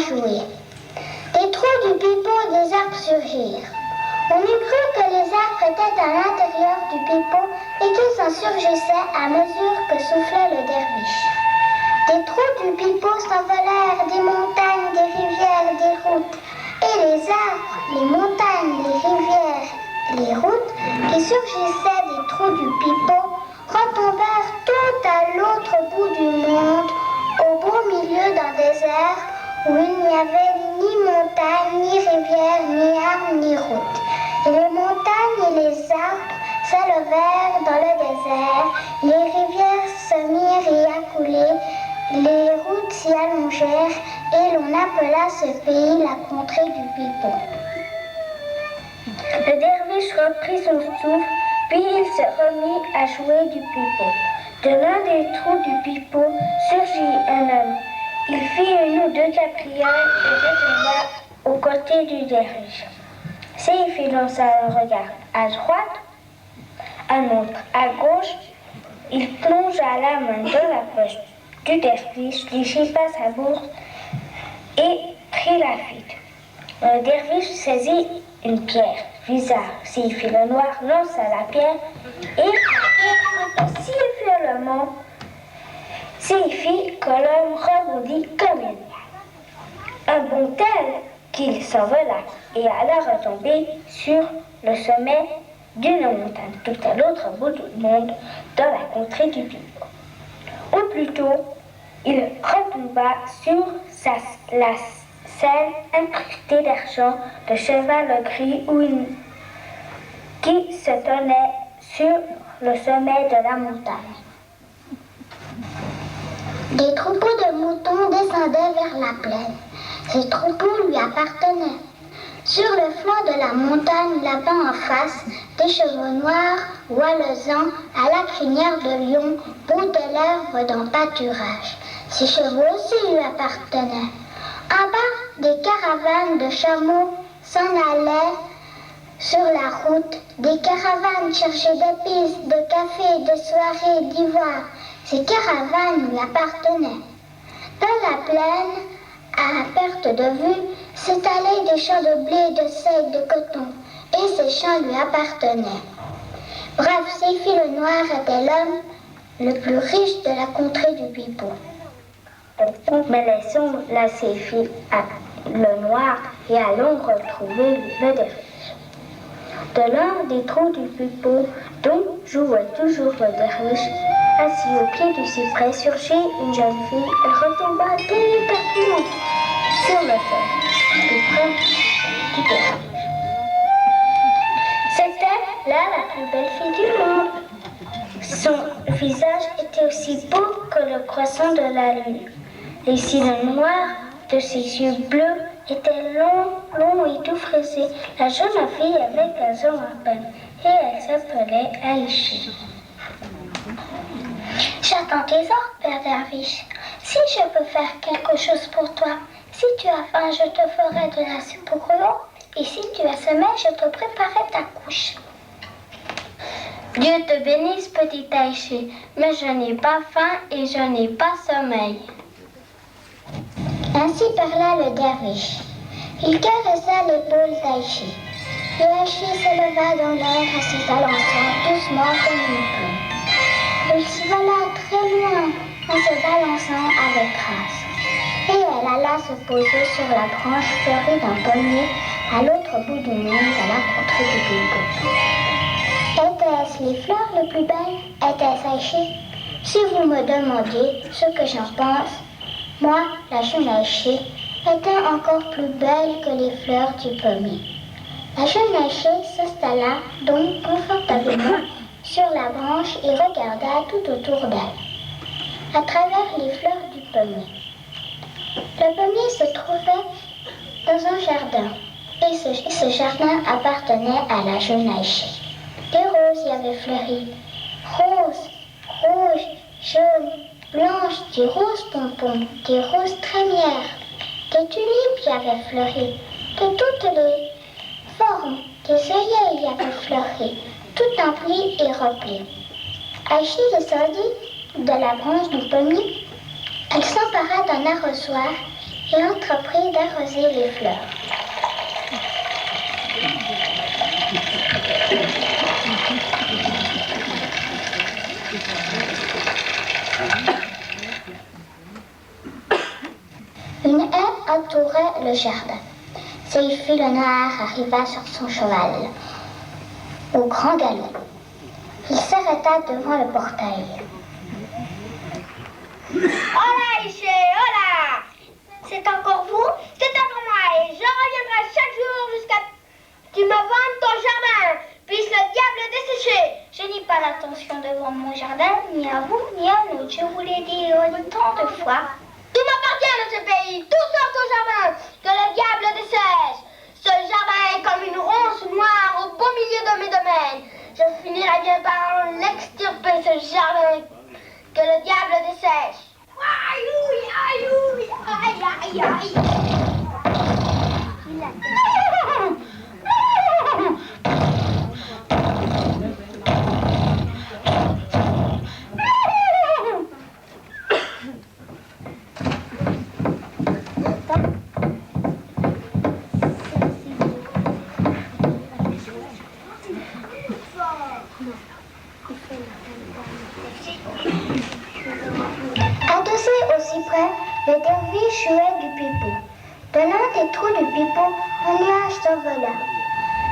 jouer. Des trous du pipeau des arbres surgirent. On eût cru que les arbres étaient à l'intérieur du pipeau et qu'ils en surgissaient à mesure que soufflait le derviche. Des trous du pipeau s'envolèrent des montagnes, des rivières, des routes. Et les arbres, les montagnes, les rivières, les routes qui surgissaient des trous du pipeau retombèrent tout à l'autre bout du monde, au beau milieu d'un désert où il n'y avait ni montagne, ni rivière, ni arbres, ni route. Et les montagnes et les arbres s'élevèrent dans le désert, les rivières se mirent à couler, les routes s'y allongèrent, et l'on appela ce pays la contrée du pipeau. Le derviche reprit son souffle, puis il se remit à jouer du pipeau. De l'un des trous du pipeau surgit un homme. Il fit une ou deux caprioles et retomba aux côtés du derviche. Seifi lança un regard à droite, un autre à gauche. Il plongea la main dans la poche du derviche, lui chippa sa bourse et prit la fuite. Le derviche saisit une pierre, visa Seifi le noir, lança la pierre et si violemment Seifi que l'homme rebondit comme une balle. Un bond tel qu'il s'envola et alla retomber sur le sommet d'une montagne, tout à l'autre bout du monde, dans la contrée du pipeau. Ou plutôt, il retomba sur la selle incrustée d'argent de cheval gris qui se tenait sur le sommet de la montagne. Des troupeaux de moutons descendaient vers la plaine. Ces troupeaux lui appartenaient. Sur le flanc de la montagne, là-bas en face, des chevaux noirs, voilesant à la crinière de lion, broutaient l'herbe dans le pâturage. Ces chevaux aussi lui appartenaient. En bas, des caravanes de chameaux s'en allaient sur la route. Des caravanes chargées d'épices, de café, de soirées, d'ivoire. Ces caravanes lui appartenaient. Dans la plaine, à perte de vue, s'étalaient des champs de blé, de seigle, de coton, et ces champs lui appartenaient. Bref, Seifi le Noir était l'homme le plus riche de la contrée du pipeau. Mais laissons la Seifi le Noir et allons retrouver le derviche. De l'un des trous du pipeau dont jouait toujours le derviche, assis au pied du cyprès, surgit une jeune fille. Elle retomba délicatement sur le sol tout près du derviche. C'était là la plus belle fille du monde. Son visage était aussi beau que le croissant de la lune. Les cils noirs de ses yeux bleus étaient longs et tout frisés. La jeune fille avait 15 ans à peine et elle s'appelait Aïcha. J'attends tes ordres, Père Derviche. Si je peux faire quelque chose pour toi, si tu as faim, je te ferai de la soupe au grouillon, et si tu as sommeil, je te préparerai ta couche. Dieu te bénisse, petite Aïcha, mais je n'ai pas faim et je n'ai pas sommeil. Ainsi parla le derviche. Il caressa l'épaule d'Aïcha. Et Aïcha s'éleva dans l'air à ses balançant doucement comme une plume. Il vola très loin en se balançant avec grâce. Et elle alla se poser sur la branche fleurie d'un pommier à l'autre bout du monde, à la contrée du pipeau. Étaient-ce les fleurs les plus belles? Était-ce Aïcha? Si vous me demandiez ce que j'en pense, moi, la jeune Aïcha, était encore plus belle que les fleurs du pommier. La jeune Aïcha s'installa donc confortablement sur la branche et regarda tout autour d'elle, à travers les fleurs du pommier. Le pommier se trouvait dans un jardin, et ce jardin appartenait à la jeune Aïcha. Des roses y avaient fleuri, roses, rouges, jaunes, blanches, des roses pompons, des roses trémières, des tulipes y avaient fleuri, de toutes les formes, des œillets y avaient fleuri, tout empli et rempli. Aïcha descendit de la branche du pommier. Elle s'empara d'un arrosoir et entreprit d'arroser les fleurs. Une haie entourait le jardin. Seyfi le Noir arriva sur son cheval, au grand galop. Il s'arrêta devant le portail. Hola, Iché, hola! C'est encore vous? C'est encore moi et je reviendrai chaque jour jusqu'à tu me vendes ton jardin, puisse le diable dessécher. Je n'ai pas l'intention de vendre mon jardin, ni à vous, ni à l'autre. Je vous l'ai dit autant de fois. Tout m'appartient de ce pays, tout sauf ton jardin, que le diable dessèche. Ce jardin est comme une ronce noire au beau milieu de mes domaines. Je finirai bien par l'extirper, ce jardin, que le diable dessèche. Aïe, aïe, aïe, aïe, aïe, aïe. Adossé au cyprès, le derviche jouait du pipeau. Donnant des trous du pipeau, un nuage s'envola.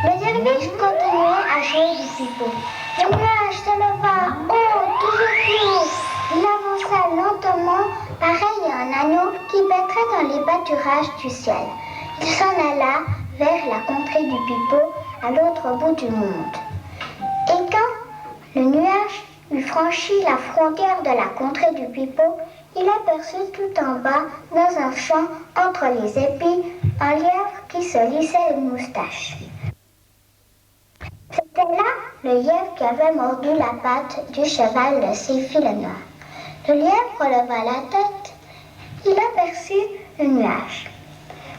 Le derviche continuait à jouer du pipeau. Le nuage se leva haut, toujours plus haut. Il avança lentement, pareil à un anneau qui battrait dans les pâturages du ciel. Il s'en alla vers la contrée du pipeau, à l'autre bout du monde. Et quand le nuage eut franchi la frontière de la contrée du pipeau, il aperçut tout en bas, dans un champ, entre les épis, un lièvre qui se lissait les moustaches. C'était là le lièvre qui avait mordu la patte du cheval de Seyfi le Noir. Le lièvre releva la tête, il aperçut le nuage.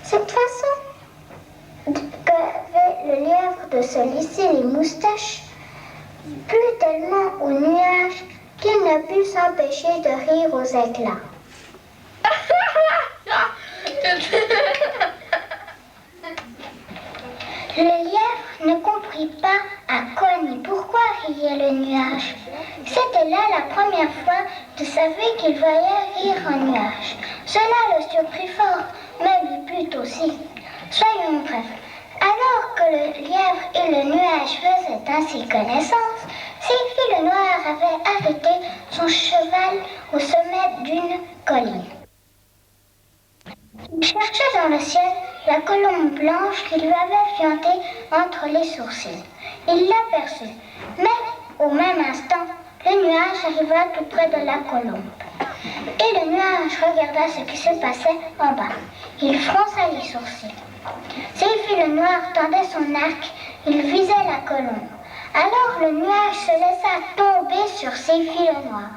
Cette façon qu'avait le lièvre de se lisser les moustaches plut tellement au nuage qu'il ne put s'empêcher de rire aux éclats. Le lièvre ne comprit pas à quoi ni pourquoi riait le nuage. C'était là la première fois de sa vie qu'il voyait rire un nuage. Cela le surprit fort, mais lui plut aussi. Soyons brefs. Alors que le lièvre et le nuage faisaient ainsi connaissance, Seyfi le Noir avait arrêté son cheval au sommet d'une colline. Il cherchait dans le ciel la colombe blanche qui lui avait fianté entre les sourcils. Il l'aperçut, mais au même instant, le nuage arriva tout près de la colombe. Et le nuage regarda ce qui se passait en bas. Il fronça les sourcils. Seyfi le Noir tendait son arc, il visait la colombe. Alors le nuage se laissa tomber sur Seyfi le Noir.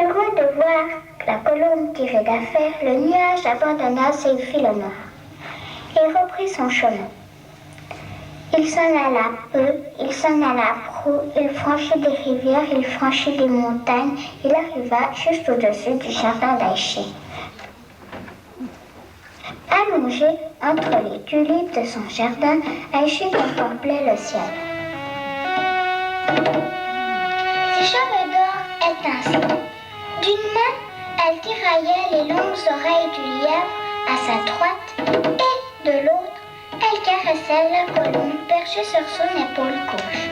Heureux de voir la colombe tirer d'affaire, le nuage abandonna Seyfi le Noir et reprit son chemin. Il s'en alla peu, il s'en alla prou, il franchit des rivières, il franchit des montagnes, il arriva juste au-dessus du jardin d'Aïché. Allongé entre les tulipes de son jardin, Aïché contemplait le ciel. Ses cheveux d'or étincelaient. D'une main, elle tiraillait les longues oreilles du lièvre à sa droite et de l'autre, elle caressait la colombe perchée sur son épaule gauche.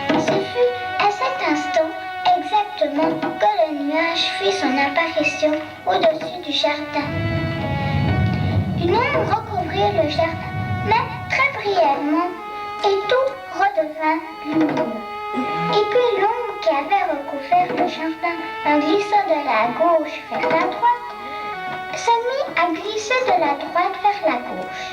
Ce fut à cet instant exactement que le nuage fit son apparition au-dessus du jardin. Une ombre recouvrit le jardin, mais très brièvement, et tout redevint lumineux. Et puis l'ombre qui avait recouvert le jardin en glissant de la gauche vers la droite, se mit à glisser de la droite vers la gauche.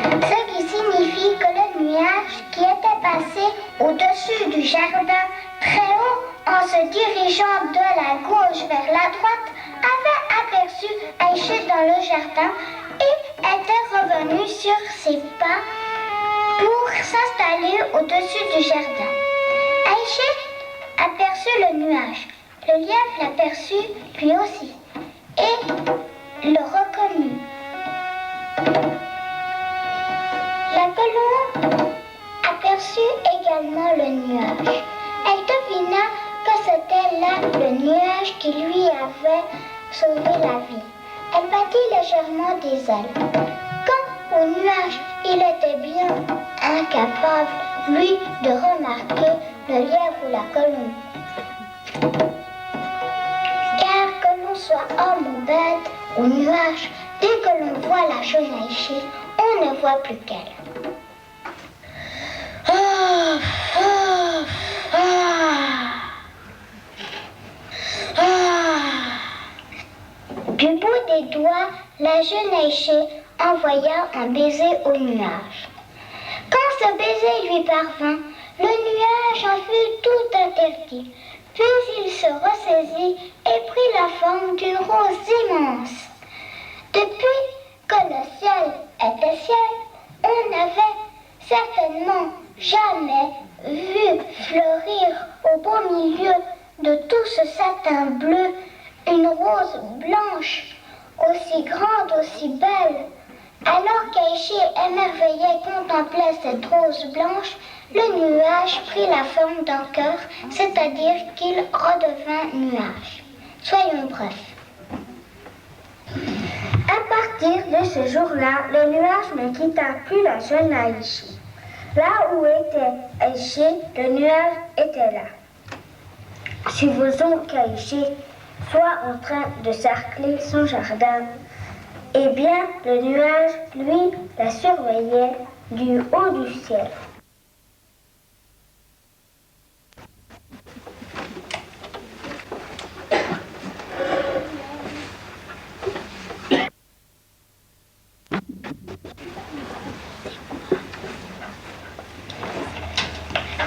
Ce qui signifie que le nuage qui était passé au-dessus du jardin très haut en se dirigeant de la gauche vers la droite avait aperçut Aïcha dans le jardin et était revenue sur ses pas pour s'installer au-dessus du jardin. Aïcha aperçut le nuage. Le lièvre l'aperçut lui aussi et le reconnut. La colombe aperçut également le nuage. Elle devina que c'était là le nuage qui lui avait sauvé la vie. Elle battit légèrement des ailes. Quand au nuage, il était bien incapable, lui, de remarquer le lièvre ou la colombe. Car que l'on soit homme ou bête, au nuage, dès que l'on voit la jeune Aïcha, on ne voit plus qu'elle. Du bout des doigts, la jeune Aïcha envoya un baiser au nuage. Quand ce baiser lui parvint, le nuage en fut tout interdit. Puis il se ressaisit et prit la forme d'une rose immense. Depuis que le ciel était ciel, on n'avait certainement jamais vu fleurir au beau milieu de tout ce satin bleu une rose blanche, aussi grande, aussi belle. Alors qu'Aïcha émerveillée contemplait cette rose blanche, le nuage prit la forme d'un cœur, c'est-à-dire qu'il redevint nuage. Soyons brefs. À partir de ce jour-là, le nuage ne quitta plus la jeune Aïcha. Là où était Aïcha, le nuage était là. Supposons qu'Aïcha soit en train de cercler son jardin. Eh bien, le nuage, lui, la surveillait du haut du ciel.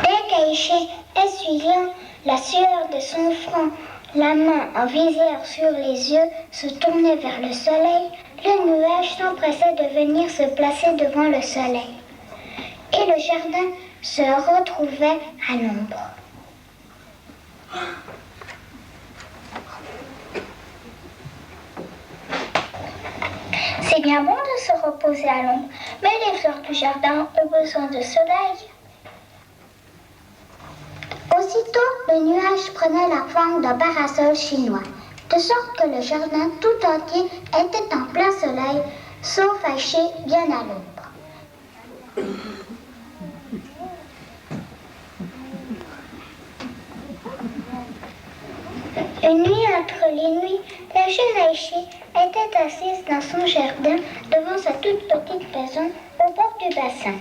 Dès qu'Aïcha, essuyant la sueur de son front, la main en visière sur les yeux, se tournait vers le soleil, le nuage s'empressait de venir se placer devant le soleil. Et le jardin se retrouvait à l'ombre. C'est bien bon de se reposer à l'ombre, mais les fleurs du jardin ont besoin de soleil. Aussitôt, le nuage prenait la forme d'un parasol chinois, de sorte que le jardin tout entier était en plein soleil, sauf Aïcha bien à l'ombre. Une nuit entre les nuits, la jeune Aïcha était assise dans son jardin devant sa toute petite maison au bord du bassin.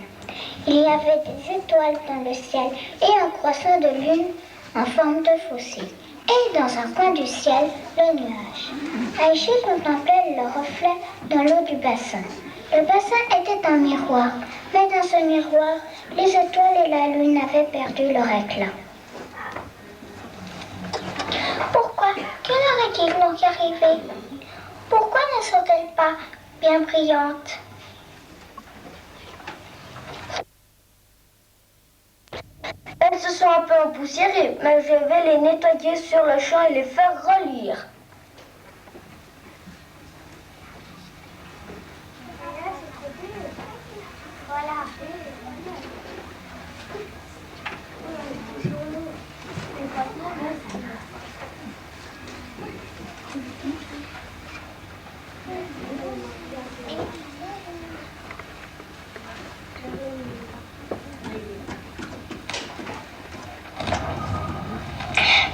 Il y avait des étoiles dans le ciel et un croissant de lune en forme de fossé. Et dans un coin du ciel, le nuage. Aïcha contemplait le reflet dans l'eau du bassin. Le bassin était un miroir, mais dans ce miroir, les étoiles et la lune avaient perdu leur éclat. Pourquoi? Que leur est-il donc arrivé? Pourquoi ne sont-elles pas bien brillantes? Elles se sont un peu empoussiérées, mais je vais les nettoyer sur le champ et les faire relire. Voilà.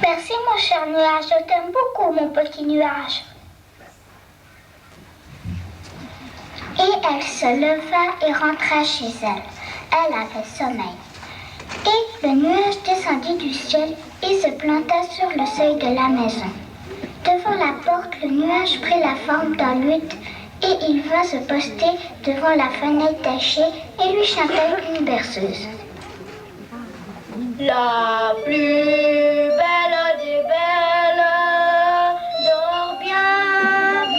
Merci mon cher nuage, je t'aime beaucoup mon petit nuage. Et elle se leva et rentra chez elle. Elle avait sommeil. Et le nuage descendit du ciel et se planta sur le seuil de la maison. Devant la porte, le nuage prit la forme d'un luth et il vint se poster devant la fenêtre d'Aïcha et lui chantait une berceuse. La plus belle des belles dort bien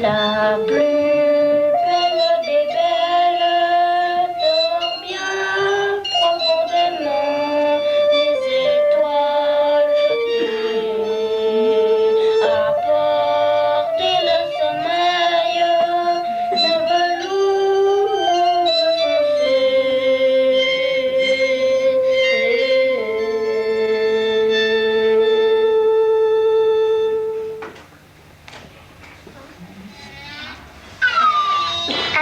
La plus belle des belles dort bien profondément. Les étoiles apportent le sommeil d'un velours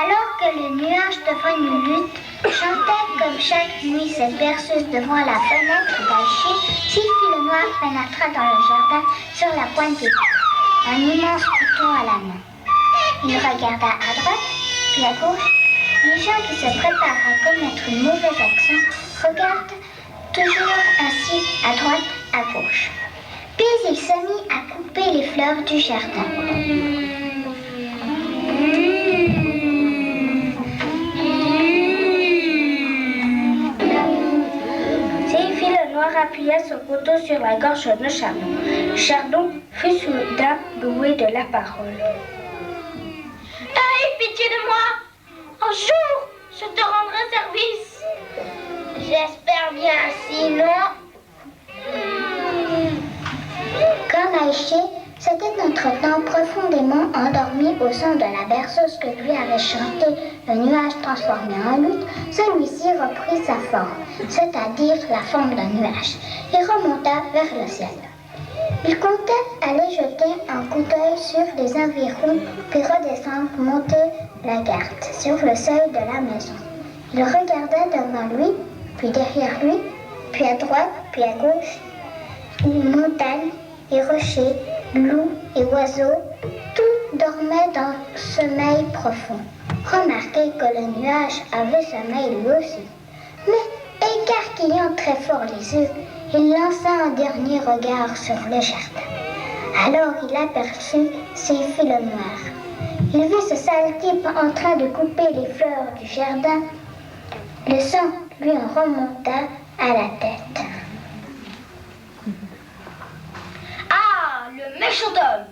Alors que le nuage devant une lutte chantait comme chaque nuit cette berceuse devant la fenêtre d'Aïché, Sylphie le Noir pénétra dans le jardin sur la pointe des pieds, un immense couteau à la main. Il regarda à droite, puis à gauche. Les gens qui se préparent à commettre une mauvaise action regardent toujours ainsi à droite, à gauche. Puis il se mit à couper les fleurs du jardin. Appuya son couteau sur la gorge de Chardon. Chardon fut soudain doué de la parole. Aie pitié de moi! Un jour, je te rendrai service. J'espère bien, sinon... Quand Aïché s'était entre-temps profondément endormi au son de la berceuse que lui avait chanté le nuage transformé en lutte, celui-ci reprit sa forme, c'est-à-dire la forme d'un nuage, et remonta vers le ciel. Il comptait aller jeter un coup d'œil sur les environs, puis redescendre pour monter la garde sur le seuil de la maison. Il regarda devant lui, puis derrière lui, puis à droite, puis à gauche, une montagne et rochers, loups et oiseaux, tout dormait dans sommeil profond. Remarquez que le nuage avait sommeil lui aussi. Mais écarquillant très fort les yeux, il lança un dernier regard sur le jardin. Alors il aperçut Sylphie le Noir. Il vit ce sale type en train de couper les fleurs du jardin. Le sang lui en remonta à la tête. Ah, le méchant homme!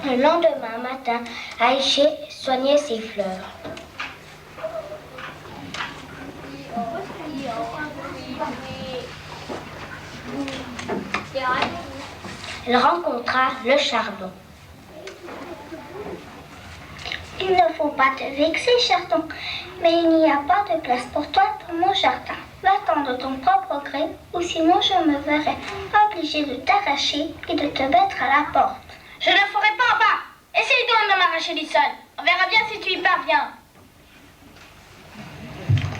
Le lendemain matin, Aïché soignait ses fleurs. Elle rencontra le Chardon. Il ne faut pas te vexer, Chardon, mais il n'y a pas de place pour toi dans mon jardin. Va-t'en de ton propre gré, ou sinon je me verrai obligée de t'arracher et de te mettre à la porte. Je ne ferai pas en bas. Essaye donc de m'arracher du sol. On verra bien si tu y parviens.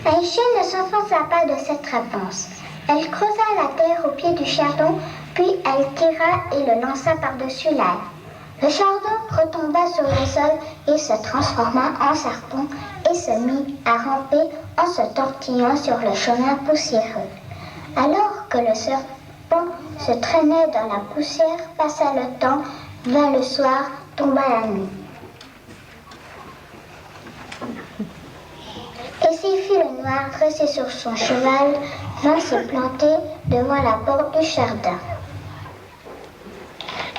Aïché ne s'offensa pas de cette réponse. Elle creusa la terre au pied du chardon, puis elle tira et le lança par-dessus l'aile. Le chardon retomba sur le sol et se transforma en serpent et se mit à ramper en se tortillant sur le chemin poussiéreux. Alors que le serpent se traînait dans la poussière, passa le temps, vint le soir, tomba la nuit. Et Sylphie le Noir, dressé sur son cheval, vint se planter devant la porte du jardin.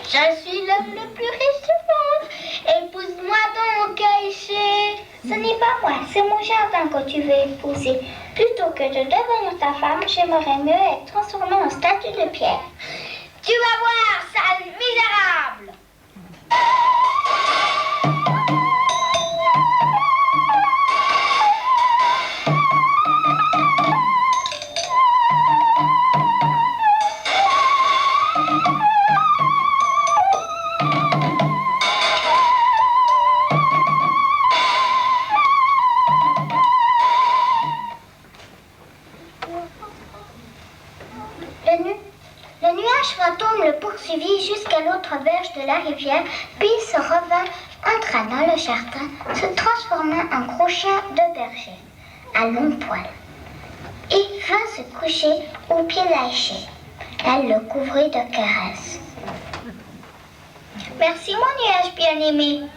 Je suis l'homme le plus riche du monde. Épouse-moi donc, Aïché. Ce n'est pas moi, c'est mon jardin que tu veux épouser. Plutôt que de devenir ta femme, j'aimerais mieux être transformée en statue de pierre. Tu vas voir, sale misérable. l'ange fantôme le poursuivit jusqu'à l'autre berge de la rivière, puis se revint, entra dans le jardin, se transforma en gros chien de berger, à longs poils, et vint se coucher au pied d'Aïché. Elle le couvrit de caresses. Merci mon nuage bien-aimé.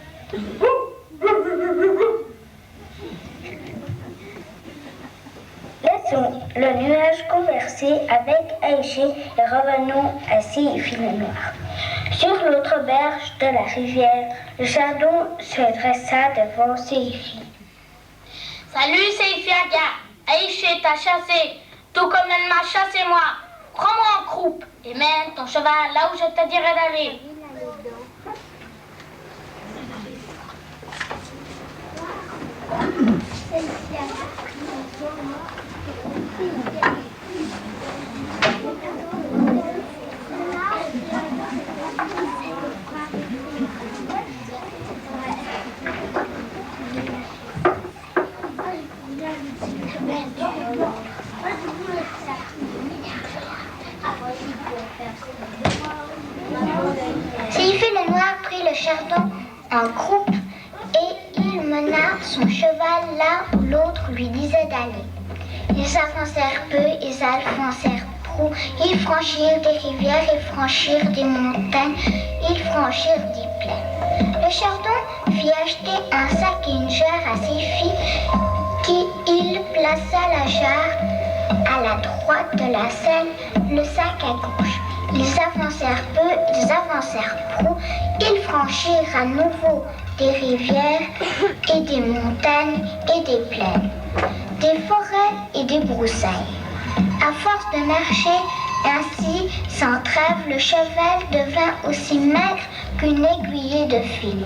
Laissons le nuage converser avec Aïché et revenons à Séifi le Noir. Sur l'autre berge de la rivière, le chardon se dressa devant Séifi. Salut Séifi Aga, Aïché t'a chassé, tout comme elle m'a chassé moi. Prends-moi en croupe et mène ton cheval là où je te dirai d'aller. Séifi le Noir prit le chardon en croupe et il mena son cheval là où l'autre lui disait d'aller. Ils avancèrent peu, ils avancèrent prou, ils franchirent des rivières, ils franchirent des montagnes, ils franchirent des plaines. Le chardon fit acheter un sac et une jarre à Séifi, il plaça la jarre à la droite de la selle, le sac à gauche. Ils avancèrent peu, ils avancèrent prou, ils franchirent à nouveau des rivières et des montagnes et des plaines, des forêts et des broussailles. À force de marcher ainsi sans trêve, le cheval devint aussi maigre qu'une aiguillée de fil.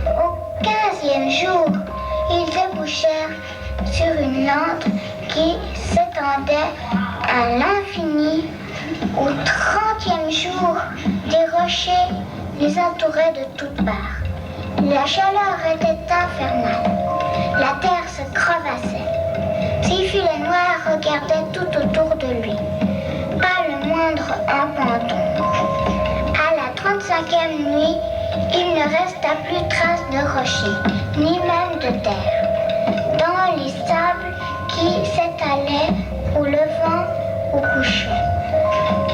Au 15e jour, ils débouchèrent sur une lande qui s'étendait à l'infini. Au 30e jour, des rochers les entouraient de toutes parts. La chaleur était infernale. La terre se crevassait. Séifi le Noir regardait tout autour de lui. Pas le moindre abandon. À la 35e nuit, il ne resta plus trace de rochers, ni même de terre. Dans les sables qui s'étalaient au levant, au couchant,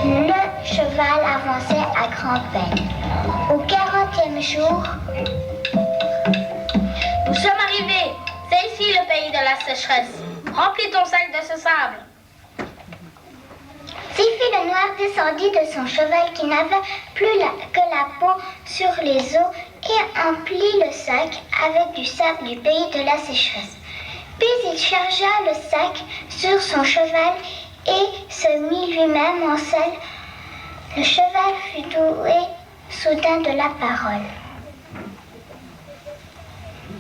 le cheval avançait à grand-peine. Au 40e jour, nous sommes arrivés. C'est ici le pays de la sécheresse. Remplis ton sac de ce sable. Séifi le Noir descendit de son cheval qui n'avait plus que la peau sur les os et emplit le sac avec du sable du pays de la sécheresse. Puis il chargea le sac sur son cheval et se mit lui-même en selle. Le cheval fut doué soudain de la parole.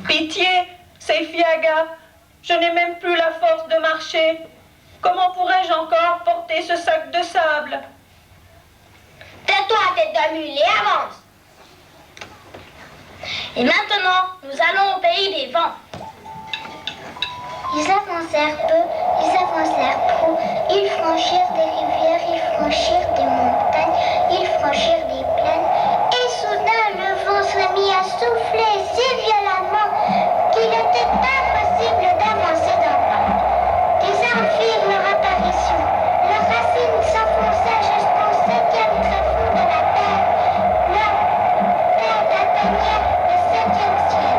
Pitié, Séifi Aga, je n'ai même plus la force de marcher. Comment pourrais-je encore porter ce sac de sable? Tais-toi, tête de mule, et avance. Et maintenant, nous allons au pays des vents. Ils avancèrent peu, ils avancèrent prou, ils franchirent des rivières, ils franchirent des montagnes, ils franchirent des plaines, et soudain le vent se mit à souffler si violemment qu'il était impossible d'avancer d'un pas. Des arbres firent leur apparition, leurs racines s'enfonçaient jusqu'au 7e tréfonds de la terre. Leur tête atteignait le 7e ciel.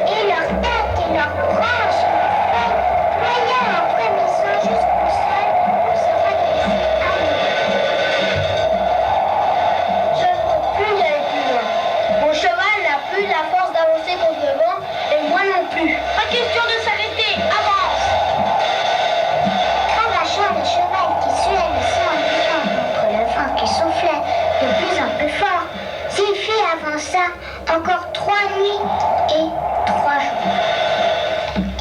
Et leur tête et leurs branches et leurs feuilles ployaient en frémissant jusqu'au sol où se rabaissaient à Je ne peux plus aller plus loin. Mon cheval n'a plus la force d'avancer contre le vent, et moi non plus. Pas question de s'arrêter, avance! Cravachant le cheval qui suait le sang bouillant contre le vent qui soufflait de plus en plus fort, Séifi avança encore 3 nuits et 3 jours.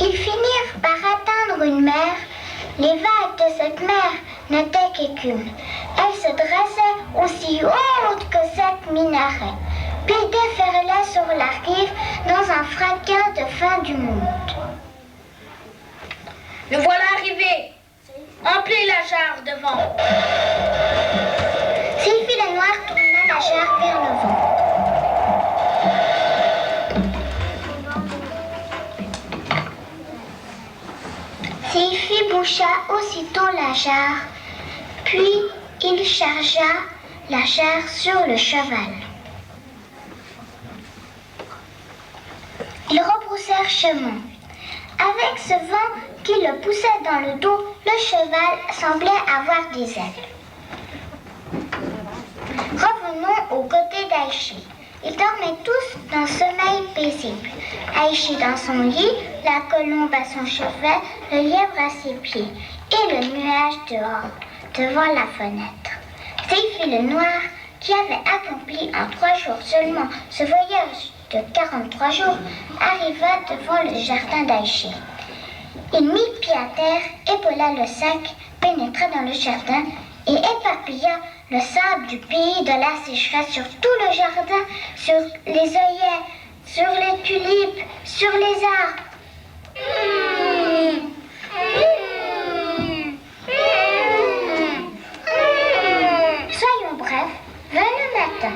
Ils finirent par atteindre une mer. Les vagues de cette mer n'étaient qu'écume. Elles se dressaient aussi hautes que 7 minarets, puis déferlaient sur la rive dans un fracas de fin du monde. Nous voilà arrivés. Emplis la jarre de vent. Seifi boucha aussitôt la jarre, puis il chargea la jarre sur le cheval. Ils rebroussèrent chemin. Avec ce vent qui le poussait dans le dos, le cheval semblait avoir des ailes. Revenons aux côtés d'Aïchi. Ils dormaient tous d'un sommeil paisible. Aïchi dans son lit, la colombe à son chevet, le lièvre à ses pieds et le nuage dehors, devant la fenêtre. Seifi le noir, qui avait accompli en 3 jours seulement ce voyage de 43 jours, arriva devant le jardin d'Aïchi. Il mit pied à terre, épaula le sac, pénétra dans le jardin et éparpilla le sable du pays de la sécheresse sur tout le jardin, sur les œillets, sur les tulipes, sur les arbres. Soyons brefs, vint le matin.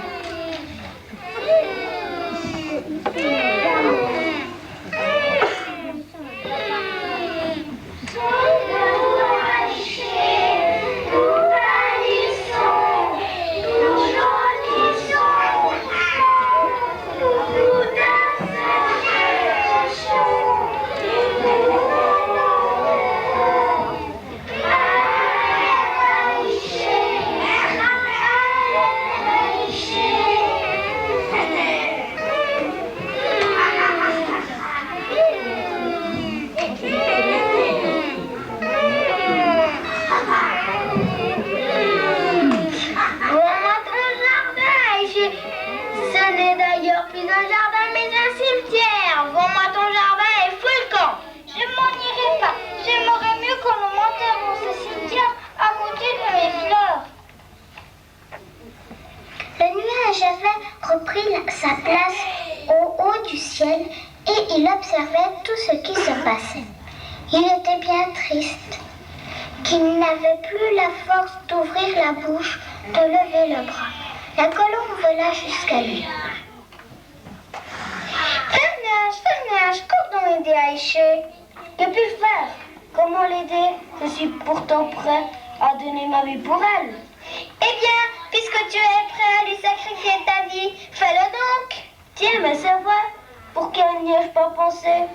Sa place au haut du ciel et il observait tout ce qui se passait. Il était bien triste, qu'il n'avait plus la force d'ouvrir la bouche, de lever le bras. La colombe vola jusqu'à lui. Frère Nuage, cours donc aider Aïchi. Que puis-je faire? Comment l'aider? Je suis pourtant prêt à donner ma vie pour elle. Eh bien, puisque tu es prêt à lui sacrifier ta vie, fais-le donc. Tiens, mais c'est vrai. Pourquoi n'y ai-je pas pensé?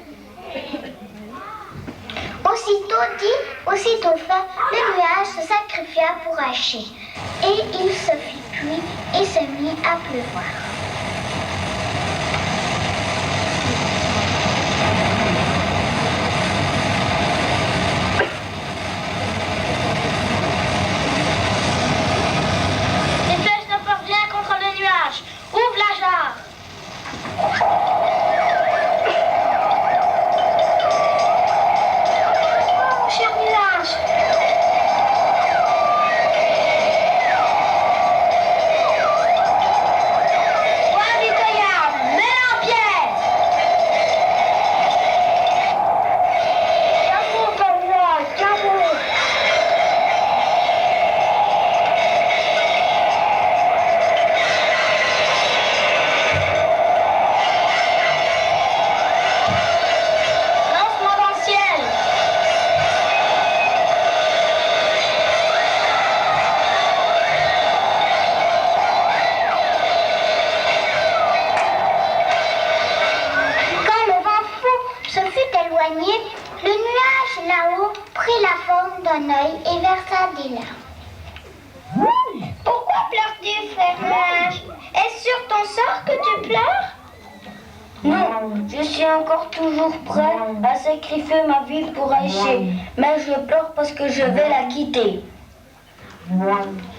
Aussitôt dit, aussitôt fait, le nuage se sacrifia pour Aïchi. Et il se fit pluie et se mit à pleuvoir. Ouvre la jarre. Cher nuage. Voilà du goyard, mets-le en pièce. Tiens-vous comme moi, tiens-vous. Le nuage là-haut prit la forme d'un œil et versa des larmes. Pourquoi pleures-tu, frère nuage? Est-ce sur ton sort que tu pleures? Non, je suis encore toujours prêt à sacrifier ma vie pour Aïchi, mais je pleure parce que je vais la quitter.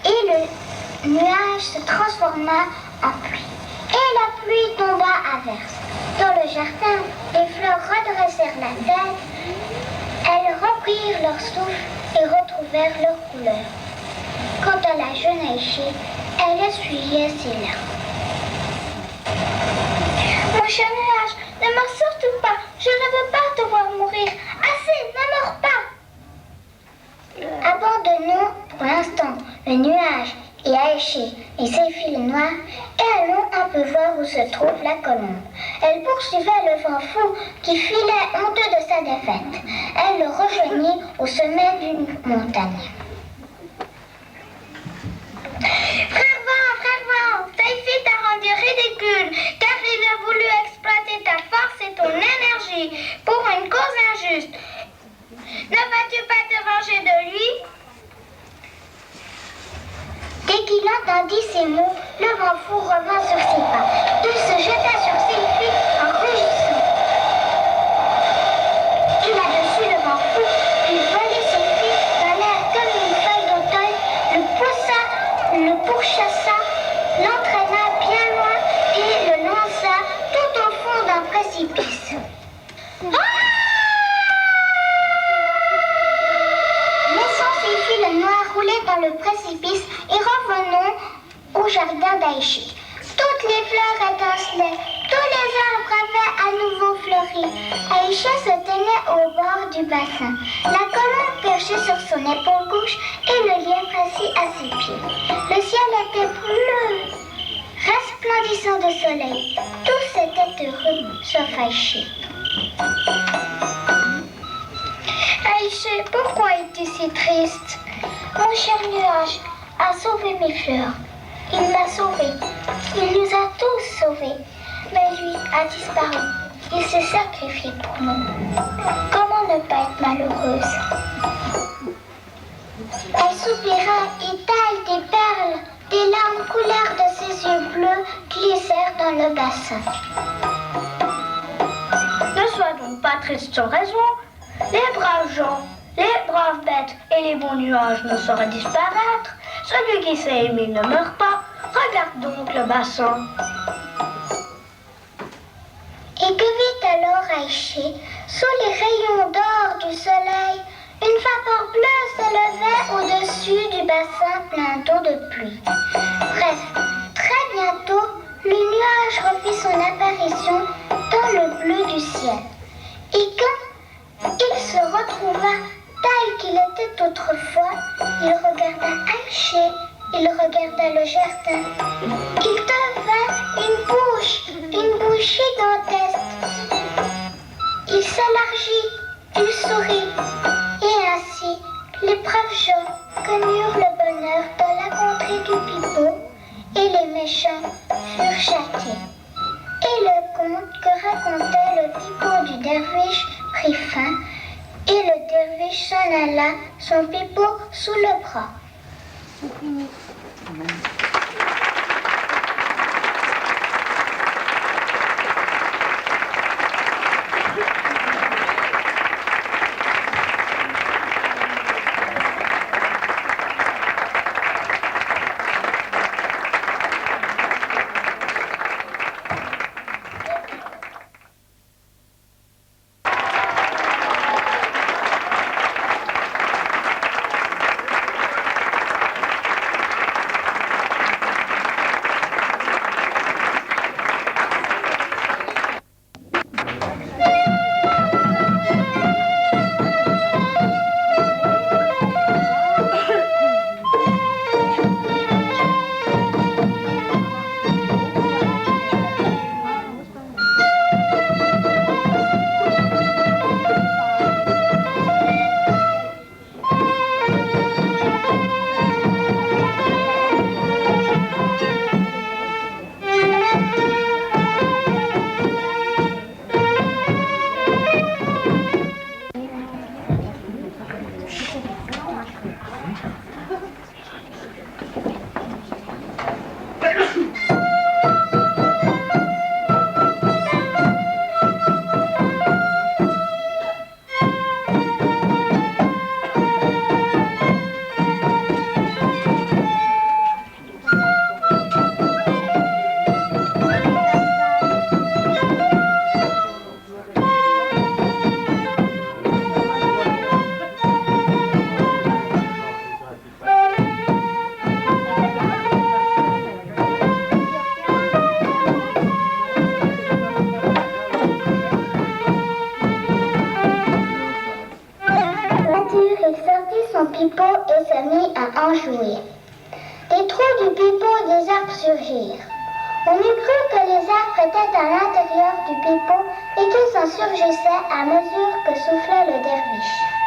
Et le nuage se transforma en pluie. Et la pluie tomba à verse. Dans le jardin, les fleurs redressèrent la tête. Elles reprirent leur souffle et retrouvèrent leur couleur. Quant à la jeune Aïchi, elle essuyait ses larmes. Mon cher nuage, ne meurs surtout pas. Je ne veux pas te voir mourir. Assez, ne meurs pas. Abandonnons pour l'instant le nuage et Aïchi et Seifi le noir et allons un peu voir où se trouve la colombe. Elle poursuivait le vent fou qui filait honteux de sa défaite. Elle le rejoignit au sommet d'une montagne. Frère Vent, Saifi t'a rendu ridicule car il a voulu exploiter ta force et ton énergie pour une cause injuste. Ne vas-tu pas te venger de lui? Dès qu'il entendit ces mots, le vent fou revint sur ses pas. Il se jeta sur Saifi en rugissant. Et là-dessus, le vent fou, il volait Saifi dans l'air comme une feuille d'automne, le pourchassa, l'entraîna bien loin et le lança tout au fond d'un précipice. Laissant Saifi le noir rouler dans le précipice et revenons au jardin d'Aïché. Toutes les fleurs étincelaient, tous les arbres avaient à nouveau fleuri. Aïcha se tenait au bord du bassin, la colombe perchée sur son épaule gauche et le lièvre assis à ses pieds. Le ciel était bleu, resplendissant de soleil. Tous étaient heureux, sauf Aïché. Aïché, pourquoi es-tu si triste? Mon cher nuage a sauvé mes fleurs. Il m'a sauvée. Il nous a tous sauvés. Mais lui a disparu. Il s'est sacrifié pour nous. Comment ne pas être malheureuse? Elle soupira et taille des perles. Des larmes coulèrent de ses yeux bleus glissèrent dans le bassin. Ne sois donc pas triste sans raison. Les braves gens, les braves bêtes et les bons nuages ne sauraient disparaître. Celui qui s'est aimé ne meurt pas. Regarde donc le bassin. Et que vit alors Aïché? Sous les rayons d'or du soleil, une vapeur bleue s'élevait au-dessus du bassin plein d'eau de pluie. Bref, très bientôt, le nuage refit son apparition dans le bleu du ciel. Et quand il se retrouva tel qu'il était autrefois, il regarda Aïché, il regarda le jardin. Il devint une bouche gigantesque. Il s'élargit, il sourit. Et ainsi, les braves gens connurent le bonheur dans la contrée du pipeau et les méchants furent châtiés. Et le conte que racontait le pipeau du derviche prit fin et le derviche s'en alla, son pipeau sous le bras. pipeau et se mit à en jouer. Des trous du pipeau et des arbres surgirent. On eût cru que les arbres étaient à l'intérieur du pipeau et qu'ils s'en surgissaient à mesure que soufflait le derviche.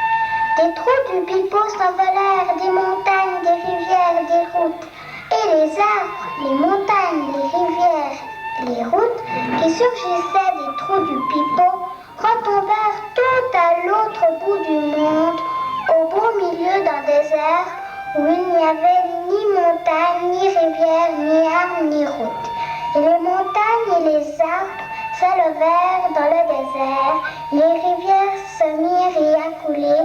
du pipeau s'envolèrent des montagnes, des rivières, des routes. Et les arbres, les montagnes, les rivières, les routes qui surgissaient des trous du pipeau retombèrent tout à l'autre bout du monde, au beau milieu d'un désert où il n'y avait ni montagne, ni rivière, ni arbres, ni route. Et les montagnes et les arbres s'élevèrent dans le désert, les rivières se mirent à couler,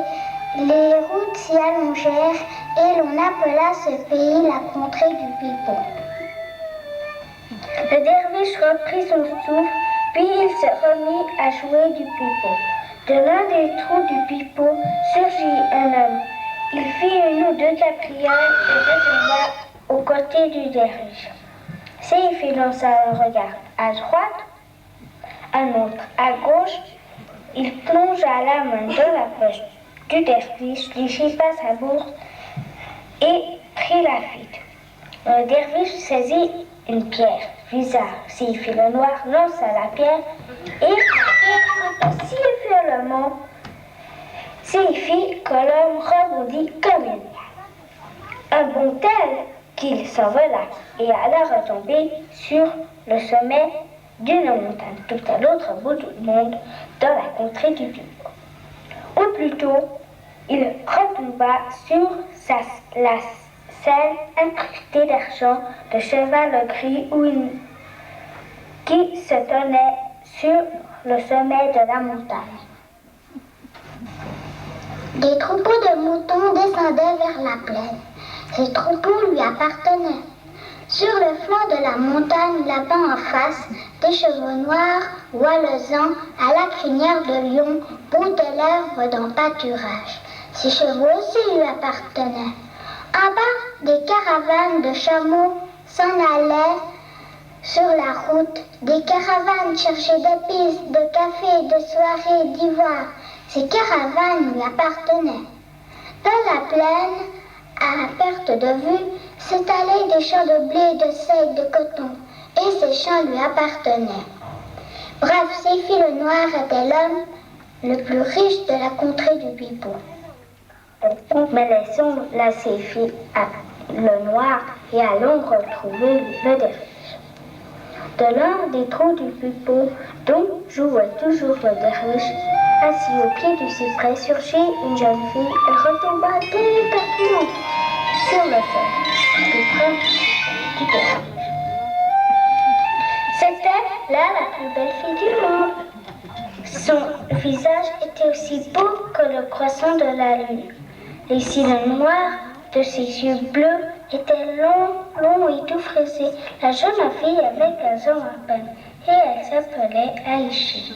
les routes s'y allongèrent, et l'on appela ce pays la contrée du pipeau. Le derviche reprit son souffle, puis il se remit à jouer du pipeau. De l'un des trous du pipeau surgit un homme. Il fit une ou deux caprioles et retomba aux côtés du derviche. Seifi lança un regard à droite, un autre à gauche. Il plongea la main dans la poche du derviche, lui chippa sa bourse et prit la fuite. Le derviche saisit une pierre, visa Seifi le noir, lança la pierre et si violemment Seifi que l'homme rebondit comme une balle. Un bond tel qu'il s'envola et alla retomber sur le sommet d'une montagne, tout à l'autre bout du monde, dans la contrée du pipeau. Ou plutôt, il retomba sur la selle incrustée d'argent de cheval gris qui se tenait sur le sommet de la montagne. Des troupeaux de moutons descendaient vers la plaine. Ces troupeaux lui appartenaient. Sur le flanc de la montagne, là-bas en face, des chevaux noirs, oualesant à la crinière de lion, broutaient l'herbe dans le pâturage. Ces chevaux aussi lui appartenaient. En bas, des caravanes de chameaux s'en allaient sur la route, des caravanes chargées d'épices, de café, de soirées, d'ivoire. Ces caravanes lui appartenaient. Dans la plaine, à perte de vue, s'étalaient des champs de blé, de seigle, de coton, et ces champs lui appartenaient. Bref, Seifi le Noir était l'homme le plus riche de la contrée du pipeau. Mais laissons la Seifi à le Noir et allons retrouver le derviche. De l'un des trous du pipeau, dont jouait toujours le derviche, assis au pied du cyprès, surgit une jeune fille. Elle retomba délicatement sur le sol plus près du derviche. C'était là la plus belle fille du monde. Son visage était aussi beau que le croissant de la lune. Les cils noirs de ses yeux bleus étaient longs et tout frisés. La jeune fille avait 15 ans à peine et elle s'appelait Aïcha.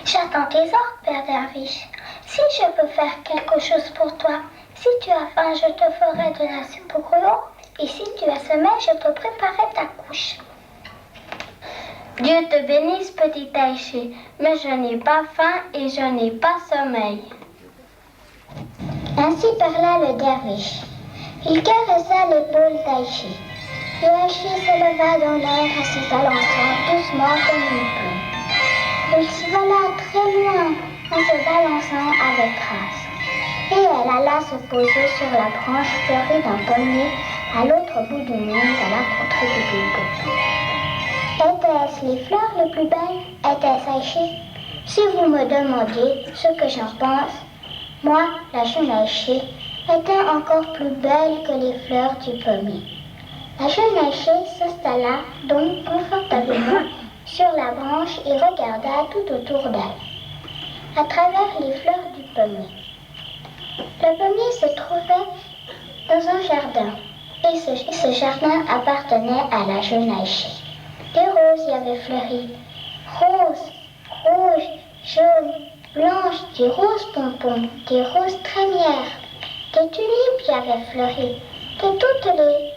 J'attends tes ordres, Père Derviche. Si je peux faire quelque chose pour toi, si tu as faim, je te ferai de la soupe au gruau, et si tu as sommeil, je te préparerai ta couche. Dieu te bénisse, petite Aïcha, mais je n'ai pas faim et je n'ai pas sommeil. Ainsi parla le derviche. Il caressa l'épaule d'Aïcha. Et Aïcha s'éleva dans l'air à ses alentours, doucement comme une plume. Elle s'envola très loin en se balançant avec grâce. Et elle alla se poser sur la branche fleurie d'un pommier à l'autre bout du monde, à la contrée du pipeau. Étaient-ce les fleurs les plus belles? Était-ce Aïcha? Si vous me demandiez ce que j'en pense, moi, la jeune Aïcha, était encore plus belle que les fleurs du pommier. La jeune Aïcha s'installa donc confortablement sur la branche et regarda tout autour d'elle, à travers les fleurs du pommier. Le pommier se trouvait dans un jardin, et ce jardin appartenait à la jeune Aïcha. Des roses y avaient fleuri, roses, rouges, jaunes, blanches, des roses pompons, des roses trémières, des tulipes y avaient fleuri, de toutes les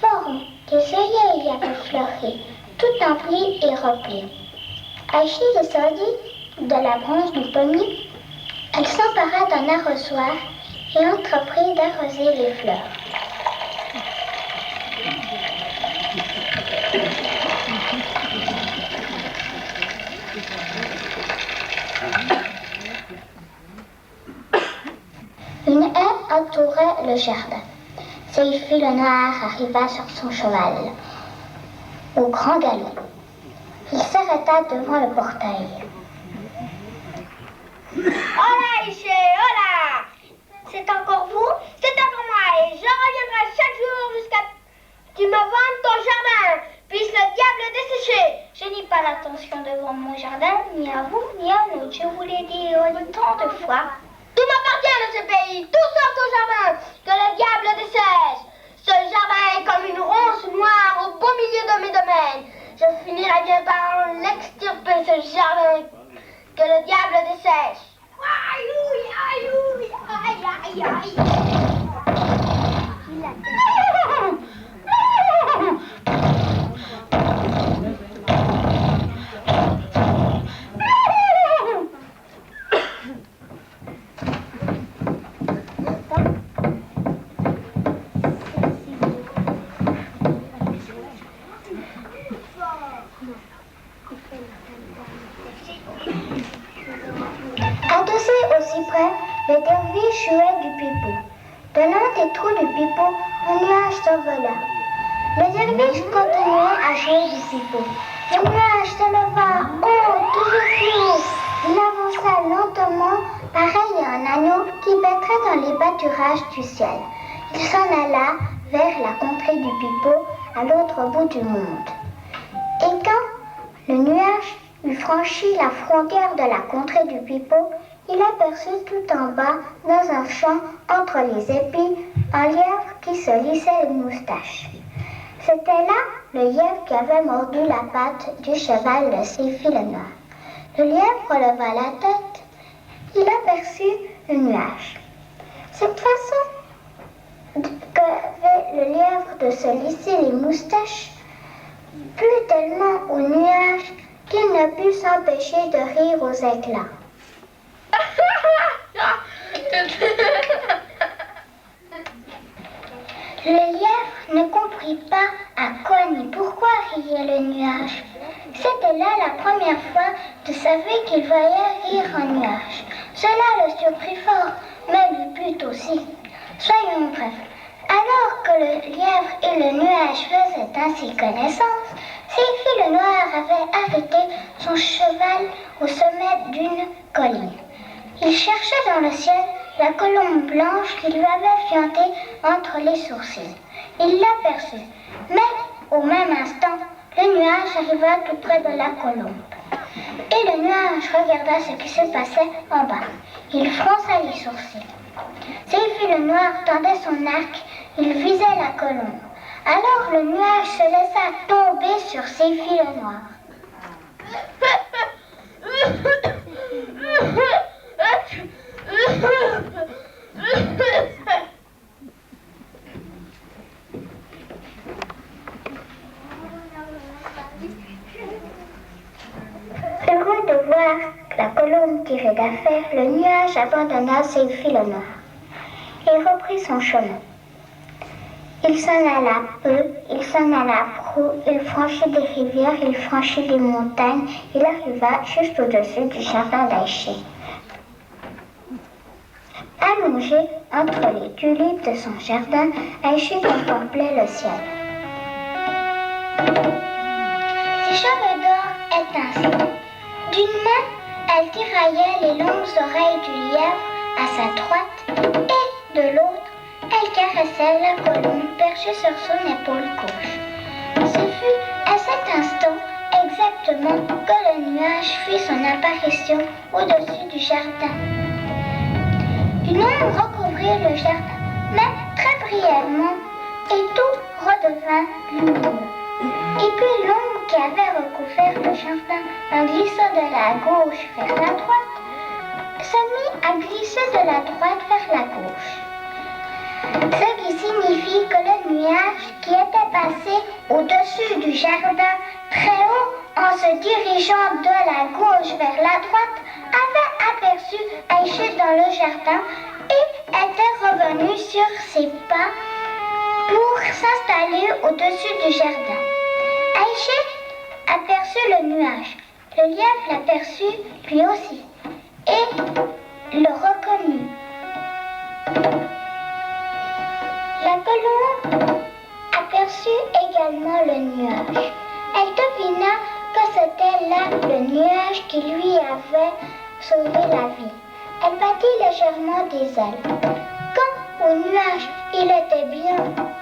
formes, des œillets y avaient fleuri, tout empli et rempli. Aïcha descendit de la branche du pommier. Elle s'empara d'un arrosoir et entreprit d'arroser les fleurs. ouvrait le jardin. Seyfi le noir arriva sur son cheval, au grand galop. Il s'arrêta devant le portail. Hola, Aïché, hola! C'est encore vous? C'est encore moi et je reviendrai chaque jour jusqu'à ce que tu me vendes ton jardin, puisse le diable dessécher. Je n'ai pas l'intention de vendre mon jardin, ni à vous, ni à un autre. Je vous l'ai dit autant de fois. Tout m'appartient de ce pays, tout sauf ton jardin, que le diable dessèche. Ce jardin est comme une ronce noire au beau milieu de mes domaines. Je finirai bien par l'extirper, ce jardin, que le diable dessèche. Aïe, aïe, aïe, aïe, aïe, Adossé au cyprès, le derviche jouait du pipeau. De l'un des trous du pipeau, un nuage s'envola. Le derviche continuait à jouer du pipeau. Le nuage s'éleva haut, toujours plus haut. Il avança lentement, pareil à un agneau qui battrait dans les pâturages du ciel. Il s'en alla vers la contrée du pipeau, à l'autre bout du monde. Et quand le nuage eut franchi la frontière de la contrée du pipeau, il aperçut tout en bas, dans un champ, entre les épis, un lièvre qui se lissait une moustache. C'était là le lièvre qui avait mordu la patte du cheval de Seyfi le noir. Le lièvre releva la tête. Il aperçut le nuage. Cette façon qu'avait le lièvre de se lisser les moustaches plut tellement au nuage qu'il ne put s'empêcher de rire aux éclats. Le lièvre ne comprit pas à quoi ni pourquoi riait le nuage. C'était là la première fois de sa vie qu'il voyait rire un nuage. Cela le surprit fort, mais lui plut aussi. Soyons brefs. Alors que le lièvre et le nuage faisaient ainsi connaissance, Seyfi le noir avait arrêté son cheval au sommet d'une colline. Il cherchait dans le ciel la colombe blanche qui lui avait fianté entre les sourcils. Il l'aperçut, mais au même instant, le nuage arriva tout près de la colombe. Et le nuage regarda ce qui se passait en bas. Il fronça les sourcils. Seyfi le noir tendait son arc, il visait la colombe. Alors le nuage se laissa tomber sur Seyfi le noir. Heureux de voir la colombe tirer d'affaire, le nuage abandonna Seyfi le noir et reprit son chemin. Il s'en alla peu, il s'en alla prou, il franchit des rivières, il franchit des montagnes, il arriva juste au-dessus du jardin d'Aïché. Allongé entre les tulipes de son jardin, Aïché contemplait le ciel. Ses cheveux d'or étincelaient. D'une main, elle tiraillait les longues oreilles du lièvre à sa droite et de l'autre, elle caressait la colombe perchée sur son épaule gauche. Ce fut à cet instant exactement que le nuage fit son apparition au-dessus du jardin. Une ombre recouvrit le jardin, mais très brièvement, et tout redevint lumineux. Et puis l'ombre qui avait recouvert le jardin en glissant de la gauche vers la droite, se mit à glisser de la droite vers la gauche. Ce qui signifie que le nuage qui était passé au-dessus du jardin très haut en se dirigeant de la gauche vers la droite avait aperçu Aïché dans le jardin et était revenu sur ses pas pour s'installer au-dessus du jardin. Aïché aperçut le nuage. Le lièvre l'aperçut lui aussi et le reconnut. qui lui avait sauvé la vie. Elle battit légèrement des ailes. Quand au nuage, il était bien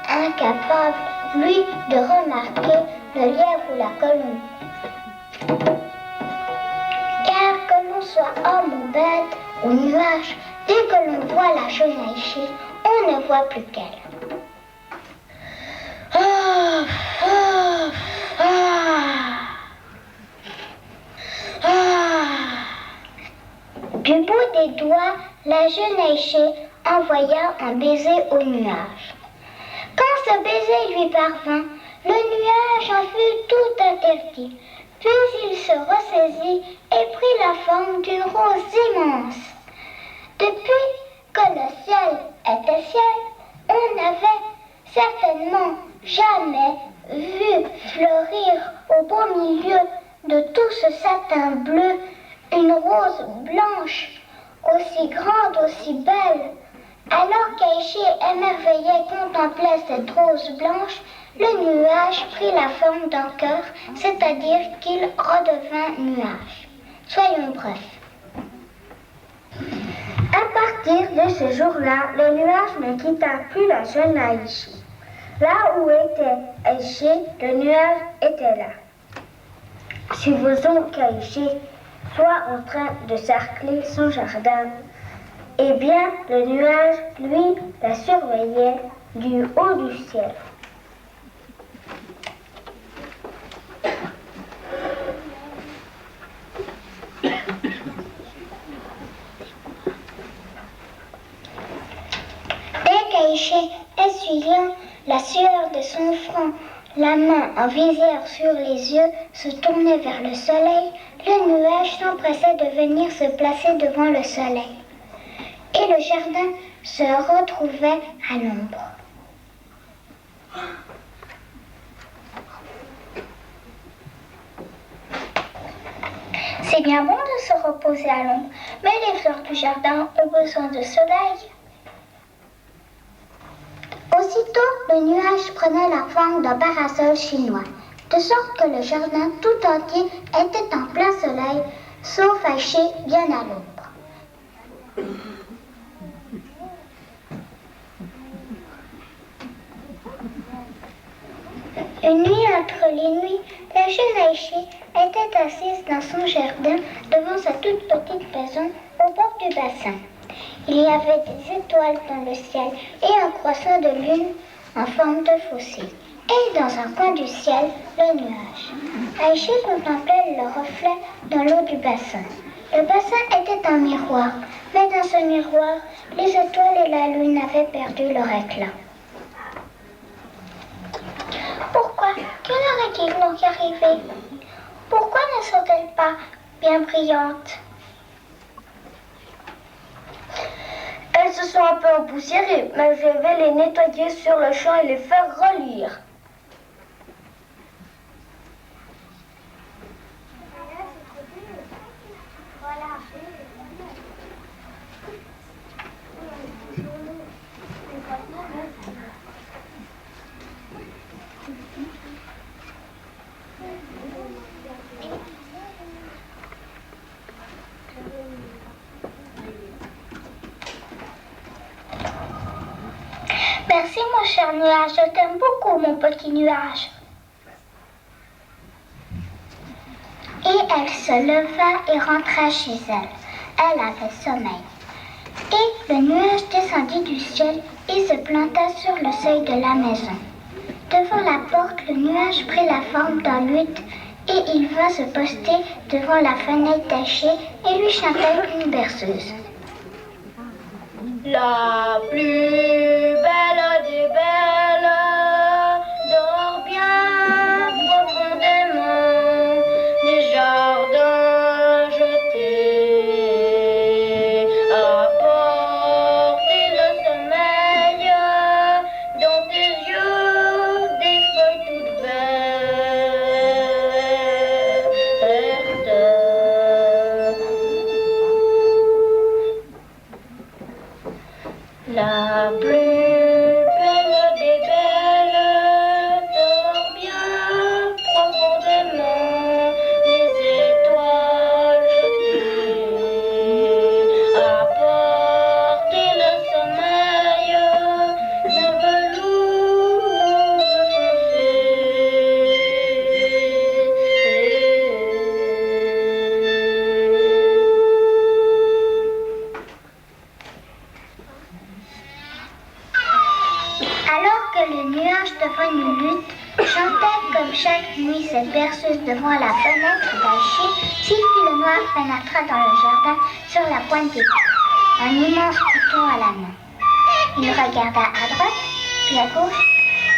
incapable, lui, de remarquer le lièvre ou la colombe. Car que l'on soit homme ou bête, au nuage, dès que l'on voit la jeune Aïché, on ne voit plus qu'elle. Du bout des doigts, la jeune Aïché envoya un baiser au nuage. Quand ce baiser lui parvint, le nuage en fut tout interdit. Puis il se ressaisit et prit la forme d'une rose immense. Depuis que le ciel était ciel, on n'avait certainement jamais vu fleurir au beau milieu de tout ce satin bleu une rose blanche, aussi grande, aussi belle. Alors qu'Aïché émerveillée contemplait cette rose blanche, le nuage prit la forme d'un cœur, c'est-à-dire qu'il redevint nuage. Soyons brefs. À partir de ce jour-là, le nuage ne quitta plus la jeune Aïché. Là où était Aïché, le nuage était là. Supposons qu'Aïché soit en train de cercler son jardin. Eh bien, le nuage, lui, la surveillait du haut du ciel. Dès qu'Aïché, essuyant la sueur de son front, la main en visière sur les yeux, se tournait vers le soleil, le nuage s'empressait de venir se placer devant le soleil. Et le jardin se retrouvait à l'ombre. C'est bien bon de se reposer à l'ombre, mais les fleurs du jardin ont besoin de soleil. Aussitôt, le nuage prenait la forme d'un parasol chinois, de sorte que le jardin tout entier était en plein soleil, sauf Aïché bien à l'ombre. Une nuit entre les nuits, la jeune Aïché était assise dans son jardin devant sa toute petite maison au bord du bassin. Il y avait des étoiles dans le ciel et un croissant de lune en forme de fossile. Et dans un coin du ciel, le nuage. Aïché contemplait le reflet dans l'eau du bassin. Le bassin était un miroir, mais dans ce miroir, les étoiles et la lune avaient perdu leur éclat. Pourquoi? Que leur est-il donc arrivé? Pourquoi ne sont-elles pas bien brillantes? Elles se sont un peu empoussiérées, mais je vais les nettoyer sur le champ et les faire relire. Merci mon cher nuage, je t'aime beaucoup mon petit nuage. Et elle se leva et rentra chez elle. Elle avait sommeil. Et le nuage descendit du ciel et se planta sur le seuil de la maison. Devant la porte, le nuage prit la forme d'un luth et il vint se poster devant la fenêtre d'Aïché et lui chantait une berceuse. La plus belle des belles dort bien profondément des jardins jetés à portée le sommeil dans tes yeux des feuilles toutes vertes. La plus belle des belles dort bien profondément, les étoiles que le nuage devant une lutte chantait comme chaque nuit cette berceuse devant la fenêtre d'Aïché, Sylvie le Noir pénétra dans le jardin sur la pointe des pieds, un immense couteau à la main. Il regarda à droite, puis à gauche.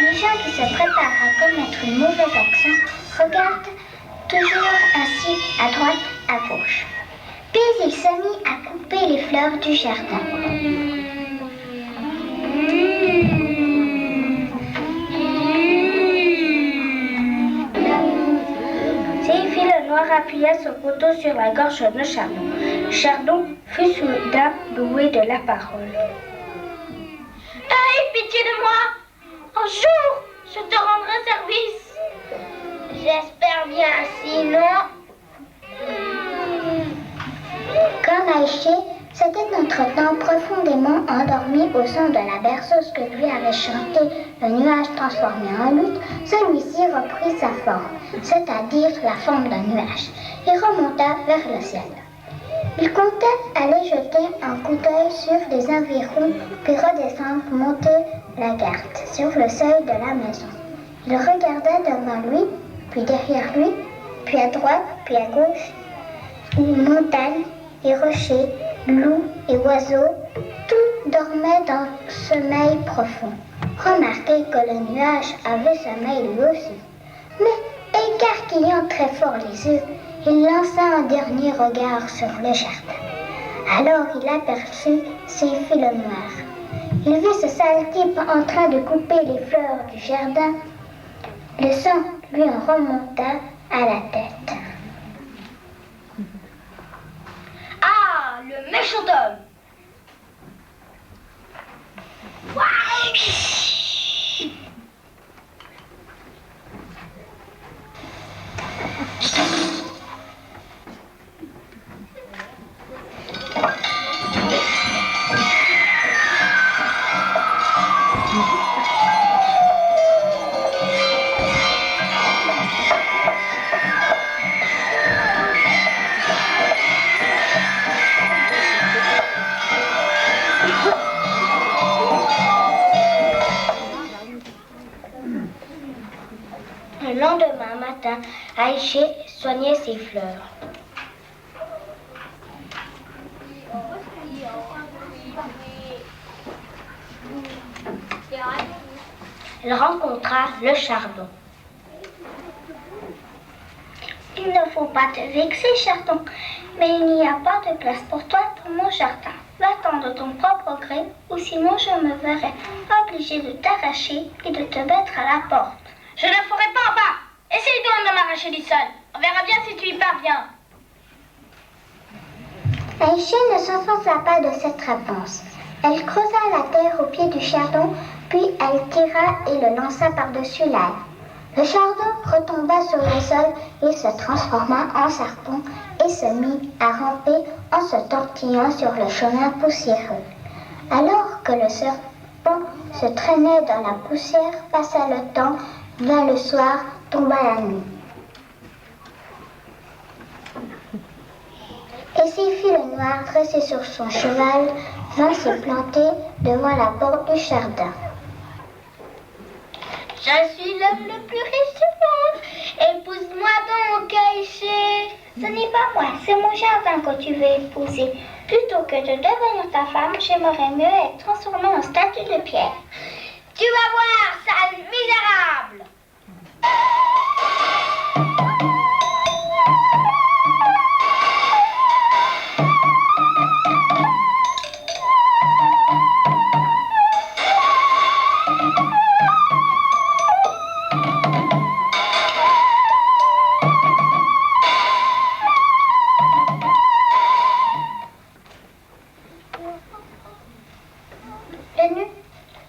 Les gens qui se préparent à commettre une mauvaise action regardent toujours ainsi à droite, à gauche. Puis il se mit à couper les fleurs du jardin. Sylvie le Noir appuya son couteau sur la gorge de Chardon. Chardon fut soudain doué de la parole. Aie pitié de moi! Un jour, je te rendrai service. J'espère bien, sinon... Comme Aïché s'était entre-temps profondément endormi au son de la berceuse que lui avait chantée le nuage transformé en lutte, celui-ci reprit sa forme, c'est-à-dire la forme d'un nuage, et remonta vers le ciel. Il comptait aller jeter un coup d'œil sur les environs, puis redescendre pour monter la garde sur le seuil de la maison. Il regardait devant lui, puis derrière lui, puis à droite, puis à gauche, montagnes et rochers, loups et oiseaux, tout dormait dans sommeil profond. Remarquez que le nuage avait sommeil lui aussi. Mais écarquillant très fort les yeux, il lança un dernier regard sur le jardin. Alors il aperçut Sylvie le Noir. Il vit ce sale type en train de couper les fleurs du jardin. Le sang lui en remonta à la tête. Ah, le méchant homme! Le lendemain matin, Aïché soignait ses fleurs. Elle rencontra le Chardon. Il ne faut pas te vexer, Chardon, mais il n'y a pas de place pour toi dans mon jardin. Va-t'en de ton propre gré, ou sinon je me verrai obligée de t'arracher et de te mettre à la porte. Je ne ferai pas, enfin! Essaye donc de m'arracher du sol. On verra bien si tu y parviens. Aïché ne s'offensa pas de cette réponse. Elle creusa la terre au pied du chardon, puis elle tira et le lança par-dessus l'aile. Le chardon retomba sur le sol et se transforma en serpent et se mit à ramper en se tortillant sur le chemin poussiéreux. Alors que le serpent se traînait dans la poussière, passa le temps, vint le soir, tomba la nuit. Et Sylvie le Noir, dressé sur son cheval, vint se planter devant la porte du jardin. Je suis l'homme le plus riche du monde. Épouse-moi donc, Aïché. Ce n'est pas moi, c'est mon jardin que tu veux épouser. Plutôt que de devenir ta femme, j'aimerais mieux être transformée en statue de pierre. Tu vas voir, sale misérable.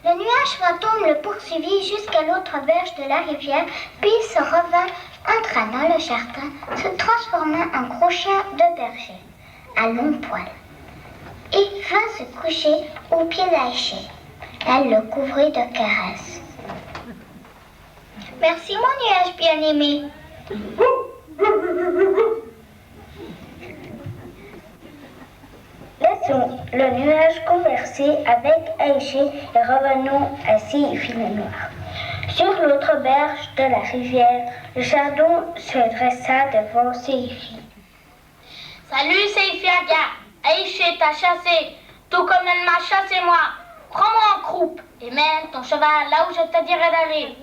Le nuage fantôme le poursuivit jusqu'à l'autre berge de la rivière, puis se revint, entra dans le jardin, se transforma en gros chien de berger, à longs poils, et vint se coucher au pied d'Aïché. Elle le couvrit de caresses. Merci mon nuage bien-aimé. le nuage conversait avec Aïché et revenons à Seyfi le Noir. Sur l'autre berge de la rivière, le chardon se dressa devant Seyfi. Salut Seyfi Aga, Aïché t'a chassé, tout comme elle m'a chassé moi. Prends-moi en croupe et mène ton cheval là où je te dirai d'aller.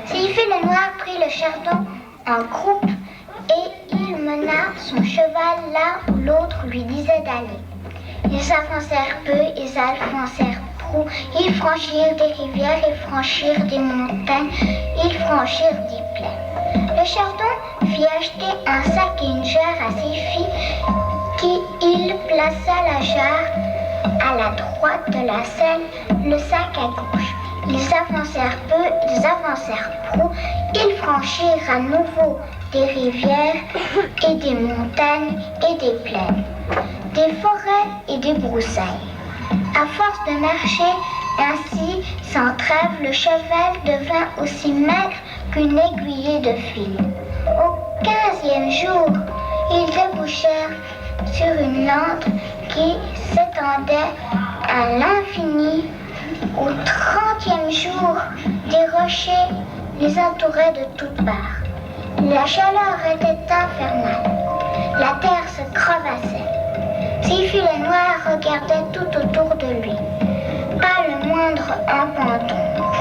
Seyfi le Noir prit le chardon en croupe et il mena son cheval là où l'autre lui disait d'aller. Ils avancèrent peu, ils avancèrent prou, ils franchirent des rivières, ils franchirent des montagnes, ils franchirent des plaines. Le chardon fit acheter un sac et une jarre à Seyfi, qui il plaça la jarre à la droite de la selle, le sac à gauche. Ils avancèrent peu, ils avancèrent prou, ils franchirent à nouveau des rivières et des montagnes et des plaines, des forêts et des broussailles. À force de marcher ainsi sans trêve, le cheval devint aussi maigre qu'une aiguillée de fil. Au 15e jour, ils débouchèrent sur une lande qui s'étendait à l'infini. Au 30e jour, des rochers les entouraient de toutes parts. La chaleur était infernale. La terre se crevassait. Seyfi le Noir regardait tout autour de lui. Pas le moindre empan d'ombre.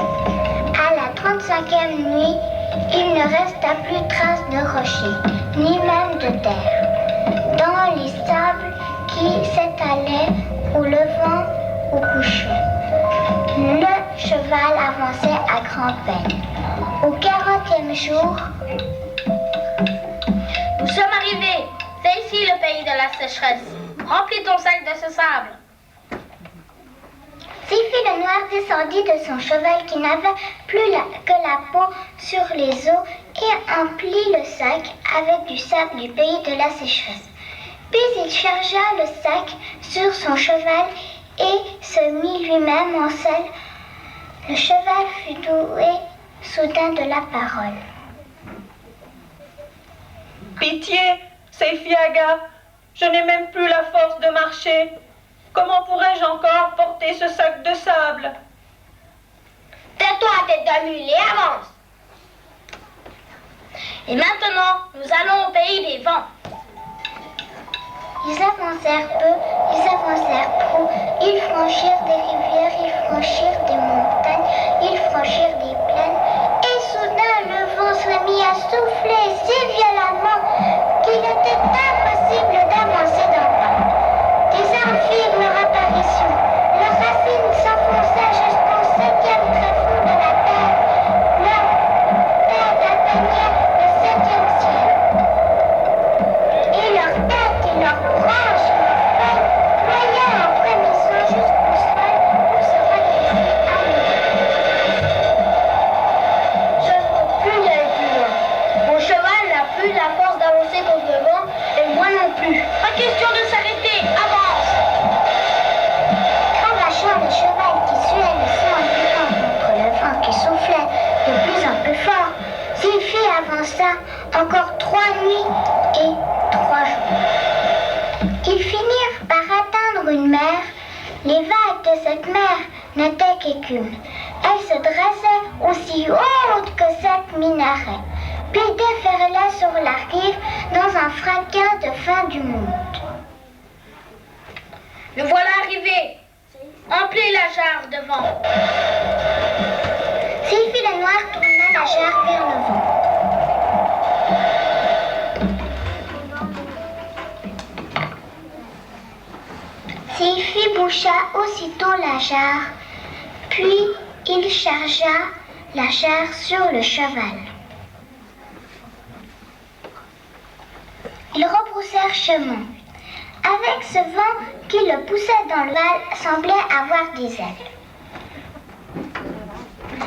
À la 35e nuit, il ne resta plus trace de rochers, ni même de terre. Dans les sables qui s'étalaient au levant, au coucher. Le cheval avançait à grand-peine. Au 40e jour, Nous sommes arrivés. C'est ici le pays de la sécheresse. Remplis ton sac de ce sable. Seyfi le Noir descendit de son cheval qui n'avait plus que la peau sur les os et emplit le sac avec du sable du pays de la sécheresse. Puis il chargea le sac sur son cheval et se mit lui-même en selle. Le cheval fut doué soudain de la parole. Pitié, Seyfi Aga, je n'ai même plus la force de marcher. Comment pourrais-je encore porter ce sac de sable? Tais-toi, tête de mule, et avance. Et maintenant, nous allons au pays des vents. Ils avancèrent peu, ils avancèrent prou, ils franchirent des rivières, ils franchirent des montagnes, ils franchirent des plaines, et soudain le vent se mit à souffler si violemment qu'il était impossible d'avancer d'un pas. Des arbres firent leur apparition, leurs racines s'enfonçaient jusqu'au 7e tréfonds de la terre. Leur tête atteignait le 7e ciel. Et leurs têtes et leurs branches et leurs feuilles ployaient en frémissant jusqu'au sol où se redressaient à nouveau. Je ne peux plus aller plus loin. Mon cheval n'a plus la force d'avancer contre le vent, et moi non plus. Pas question de s'arrêter, avance! Cravacha le cheval qui suait le sang en luttant contre le vent qui soufflait de plus en plus fort, Seyfi avança encore 3 nuits et 3 jours. Ils finirent par atteindre une mer. Les vagues de cette mer n'étaient qu'écume. Elles se dressaient aussi hautes que 7 minarets, puis déferlaient sur la rive dans un fracas de fin du monde. Nous voilà arrivés. Emplis la jarre de vent. Seyfi le Noir tourna la jarre vers le vent. Seyfi boucha aussitôt la jarre, puis il chargea la jarre sur le cheval. Ils rebroussèrent chemin. avec ce vent qui le poussait dans le val, semblait avoir des ailes.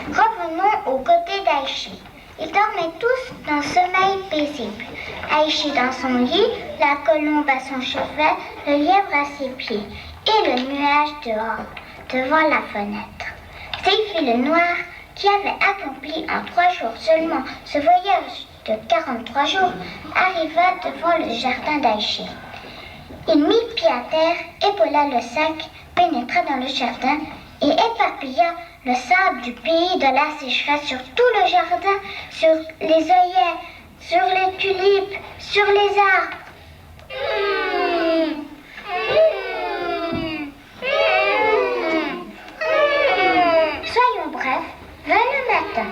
Revenons aux côtés d'Aïchi. Ils dormaient tous d'un sommeil paisible. Aïchi dans son lit, la colombe à son chevet, le lièvre à ses pieds et le nuage dehors, devant la fenêtre. Seifi le noir, qui avait accompli en 3 jours seulement ce voyage de 43 jours, arriva devant le jardin d'Aïchi. Il mit pied à terre, épaula le sac, pénétra dans le jardin et éparpilla le sable du pays de la sécheresse sur tout le jardin, sur les œillets, sur les tulipes, sur les arbres. Soyons brefs, vint le matin.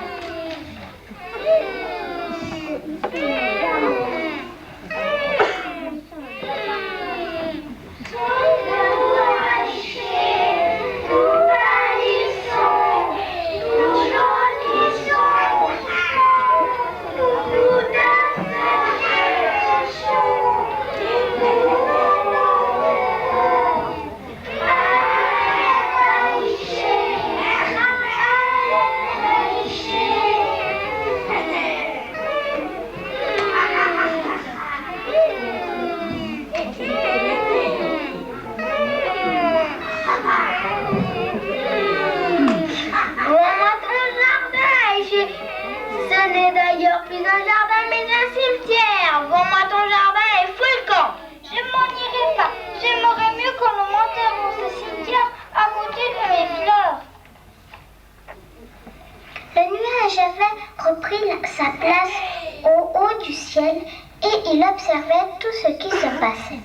Sa place au haut du ciel et il observait tout ce qui se passait.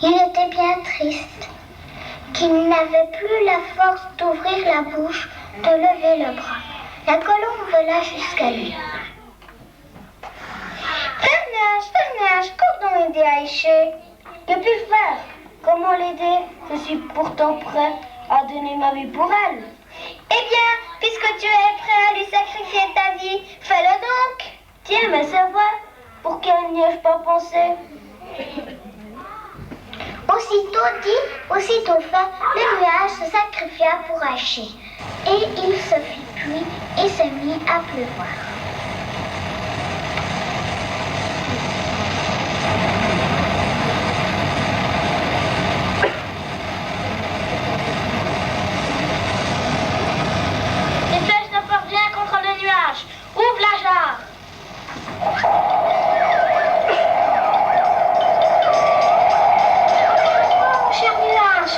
Il était bien triste, qu'il n'avait plus la force d'ouvrir la bouche, de lever le bras. La colombe vola jusqu'à lui. Frère Nuage, quand on aider Aïchi? Que puis-je faire? Comment l'aider? Je suis pourtant prêt à donner ma vie pour elle. Eh bien, puisque tu es prêt à lui sacrifier ta vie, fais-le donc. Tiens, mais c'est vrai. Pourquoi n'y ai-je pas pensé? Aussitôt dit, aussitôt fait, le nuage se sacrifia pour Aïchi. Et il se fit pluie et se mit à pleuvoir. Ouvre la jarre. Oh, cher nuage.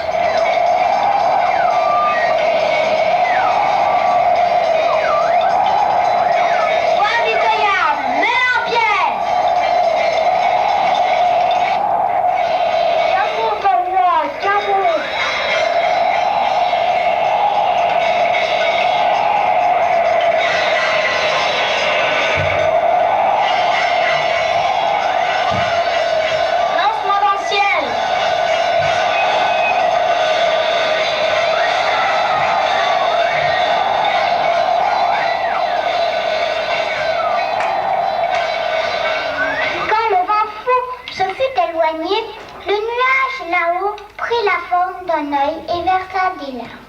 Voilà l'Itoyable, mets-la en pièce. Bravo, ton nuage, bravo. Le nuage là-haut prit la forme d'un œil et versa des larmes.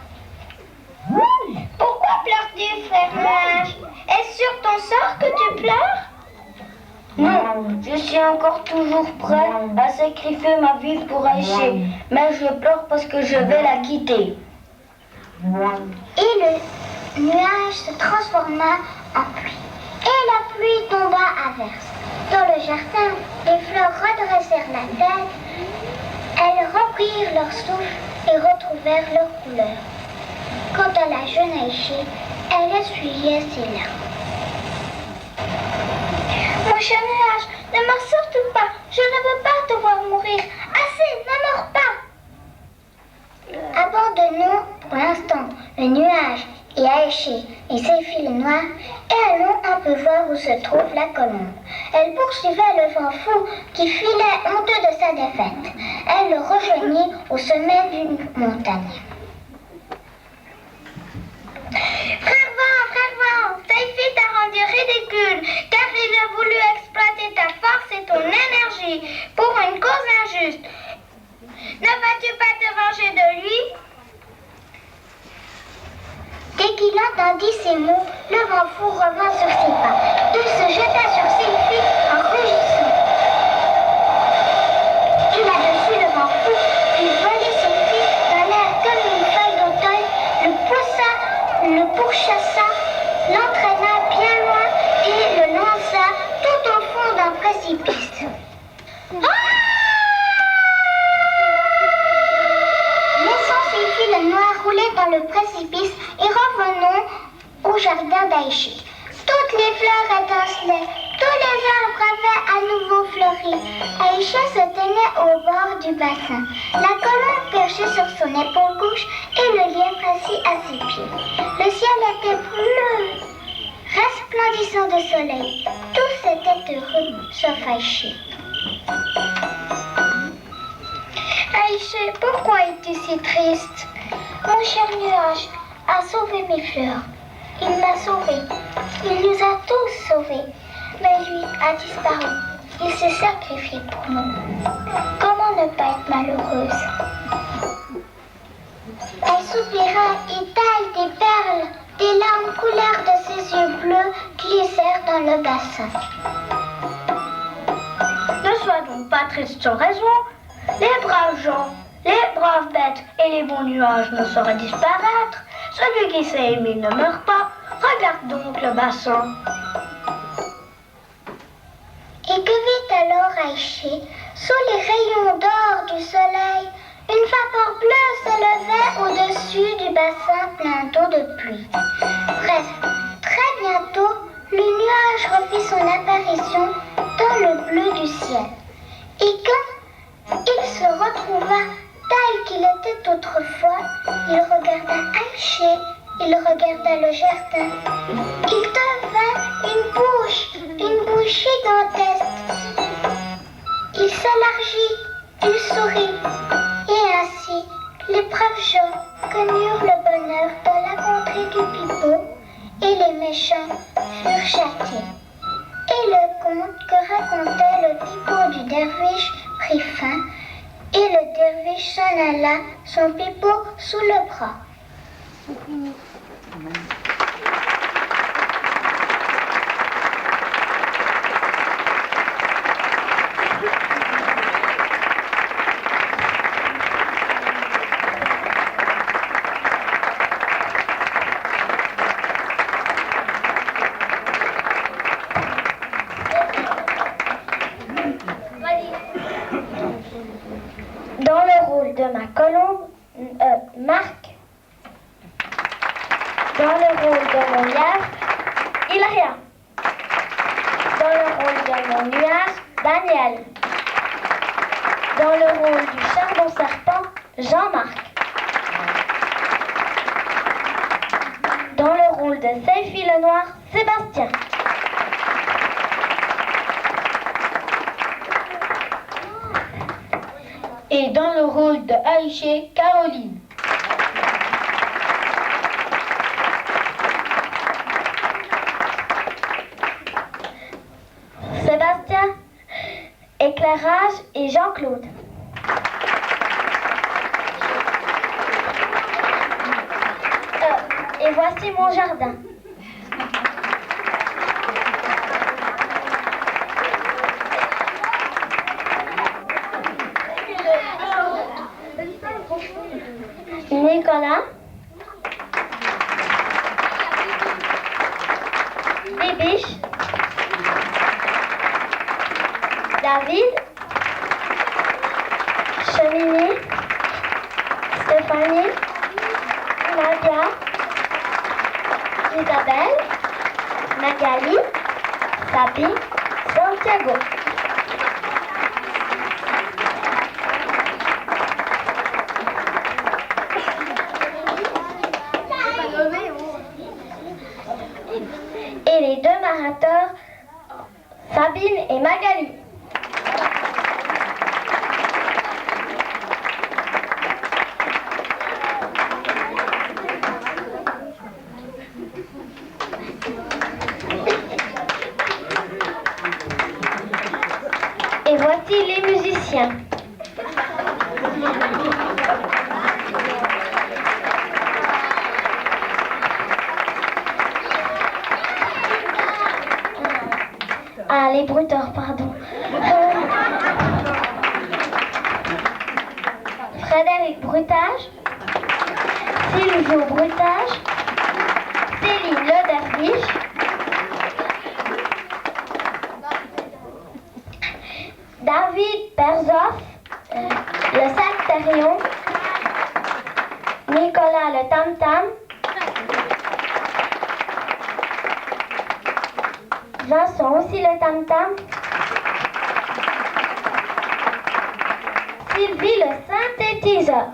Pourquoi pleures-tu, frère nuage? Est-ce sur ton sort que tu pleures? Non, je suis encore toujours prêt à sacrifier ma vie pour Aïchi, mais je pleure parce que je vais la quitter. Et le nuage se transforma en pluie, et la pluie tomba à verse. Dans le jardin, les fleurs redressèrent la tête, elles reprirent leur souffle et retrouvèrent leur couleur. Quant à la jeune Aïchi, elle essuyait ses larmes. Mon cher nuage, ne meurs surtout pas, je ne veux pas te voir mourir. Assez, ne meurs pas. Abandonnons pour l'instant le nuage et Aïchi et Seifi le noir et allons un peu voir où se trouve la colombe. Elle poursuivait le vent fou qui filait honteux de sa défaite. Elle le rejoignit au sommet d'une montagne. Frère vent, Seifi t'a rendu ridicule car il a voulu exploiter ta force et ton énergie pour une cause injuste. Ne vas-tu pas te venger de lui? Dès qu'il entendit ces mots, le vent fou revint sur ses pas. Il se jeta sur Sylphie en rugissant. Et là-dessus, le vent fou fit voler Sylphie dans l'air comme une feuille d'automne, le pourchassa, l'entraîna bien loin et le lança tout au fond d'un précipice. Laissons Sylphie le noir rouler dans le précipice et revenons au jardin d'Aïché. Toutes les fleurs étincelaient, tous les arbres avaient à nouveau fleuri. Aïcha se tenait au bord du bassin, la colombe perchée sur son épaule gauche et le lièvre assis à ses pieds. Le ciel était bleu, resplendissant de soleil. Tous étaient heureux, sauf Aïché. Aïché, pourquoi es-tu si triste? Mon cher nuage a sauvé mes fleurs. Il m'a sauvée. Il nous a tous sauvés. Mais lui a disparu. Il s'est sacrifié pour nous. Comment ne pas être malheureuse? Elle soupira et taille des perles. Des larmes coulèrent de ses yeux bleus, glissèrent dans le bassin. Ne sois donc pas triste sans raison. Les braves gens, les braves bêtes et les bons nuages ne sauraient disparaître. Celui qui s'est aimé ne meurt pas. Regarde donc le bassin. Et que vit alors Aïché? Sous les rayons d'or du soleil, une vapeur bleue s'élevait au-dessus du bassin plein d'eau de pluie. Bref, très bientôt, le nuage refit son apparition dans le bleu du ciel. Et quand il se retrouva tel qu'il était autrefois, il regarda Aïché, il regarda le jardin. Il devint une bouche gigantesque. Il s'élargit, il sourit. Et ainsi, les braves gens connurent le bonheur dans la contrée du pipeau et les méchants furent châtiés. Et le conte que racontait le pipeau du derviche prit fin et le derviche s'en alla, son pipeau sous le bras. Dans le rôle de ma colombe, Marc. Dans le rôle de mon lièvre, Hilaria. Dans le rôle de mon nuage, Daniel. Dans le rôle du charbon serpent, Jean-Marc. Dans le rôle de Seyfi le Noir, Sébastien. Et dans le rôle de Aïché, Caroline. Sébastien, éclairage et Jean-Claude. Et voici mon jardin. Nicolas, Bibiche, David, Cheminée, Stéphanie, Nadia, Isabelle, Magali, Sabi, Santiago. Et les deux narrateurs, Sabine et Magali. Et voici les musiciens. les bruiteurs, pardon. Frédéric Brutage, Silvio Brutage, Céline Le Derviche, David Perzoff, le Salterion, Nicolas le Tam Tam, Vincent aussi le Tam Tam, Sylvie le synthétiseur.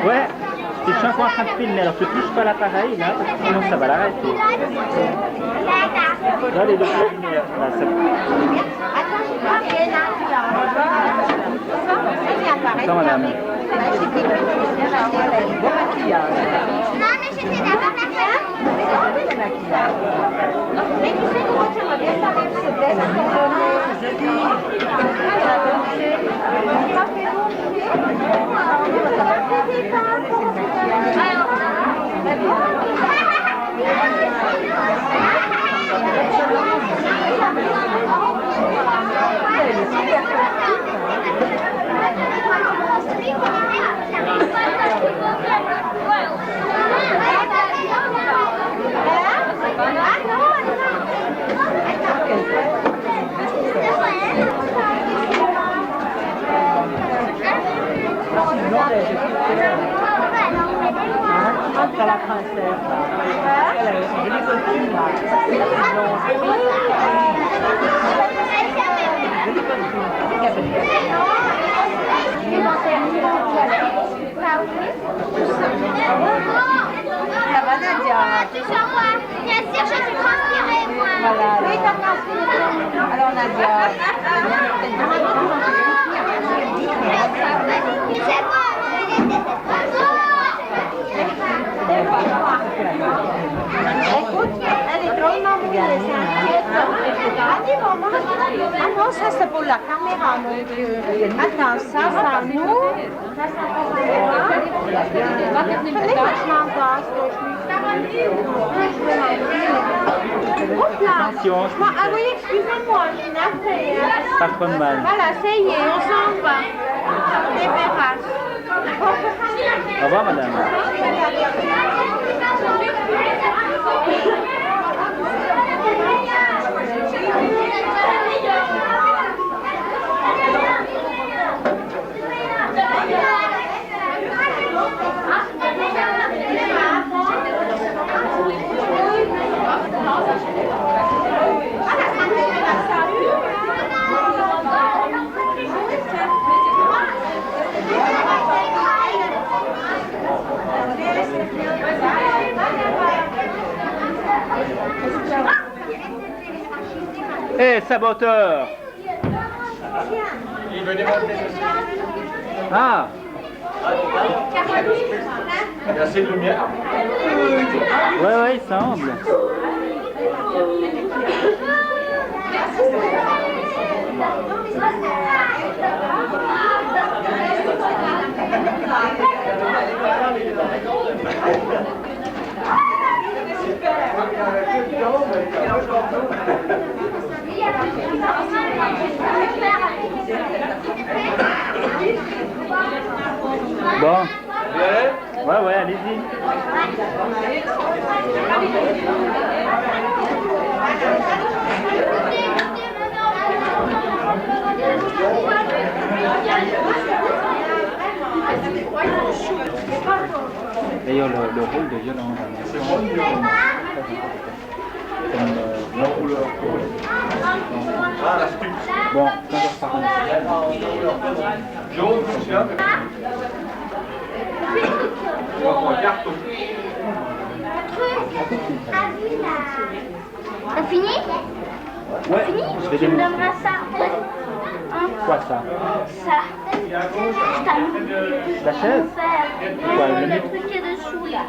Ouais, c'est une chanson en train de filmer, alors tu touches pas l'appareil là, parce que sinon ça va l'arrêter. Là, les deux lumières, là, ça... Attends, madame. Non, mais c'était d'abord la mais tu sais comment ça va bien s'arrêter, c'est bien T'as la princesse. Elle a une jolie costume là. Jolie costume. Ça va Nadia? Tu sais quoi? Bien sûr, je suis transpirée, moi. Voilà. Oui, t'as transpiré. Alors Nadia. C'est bon. Écoute, elle est drôlement bien. Ah non, ça c'est pour la caméra, mon Dieu. Attends, ça c'est à nous. Ça c'est pour Attention. Ah oui, excusez-moi, je suis navrée. Pas trop de mal. Voilà, ça y est, on s'en va. Des terrasses. Au revoir, madame. Hé, saboteur! Ah! Il y a assez de lumière. Ouais, il semble. Bon. Ouais, allez-y. D'ailleurs, le rôle de violon. C'est moi le violon. Ah, la sculpture. Bon, quand on repart. Jaune, comme ça. Un carton. T'as fini? Ouais, Fini? je vais Tu me démontrer. donneras ça. Hein? Quoi ça? Ça. Je t'amène. La chaise? Quoi, le Le micro? truc qui est dessous là.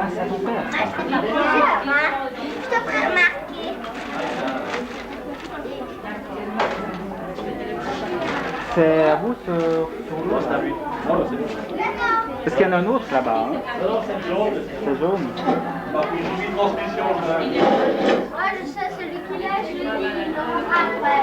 Ah, c'est à ton père. Je te ferai remarquer. C'est à vous sur l'autre? Parce qu'il y en a un autre là-bas. Hein? C'est jaune. Une transmission. Ouais, je sais, celui qui est, je l'ai dit après.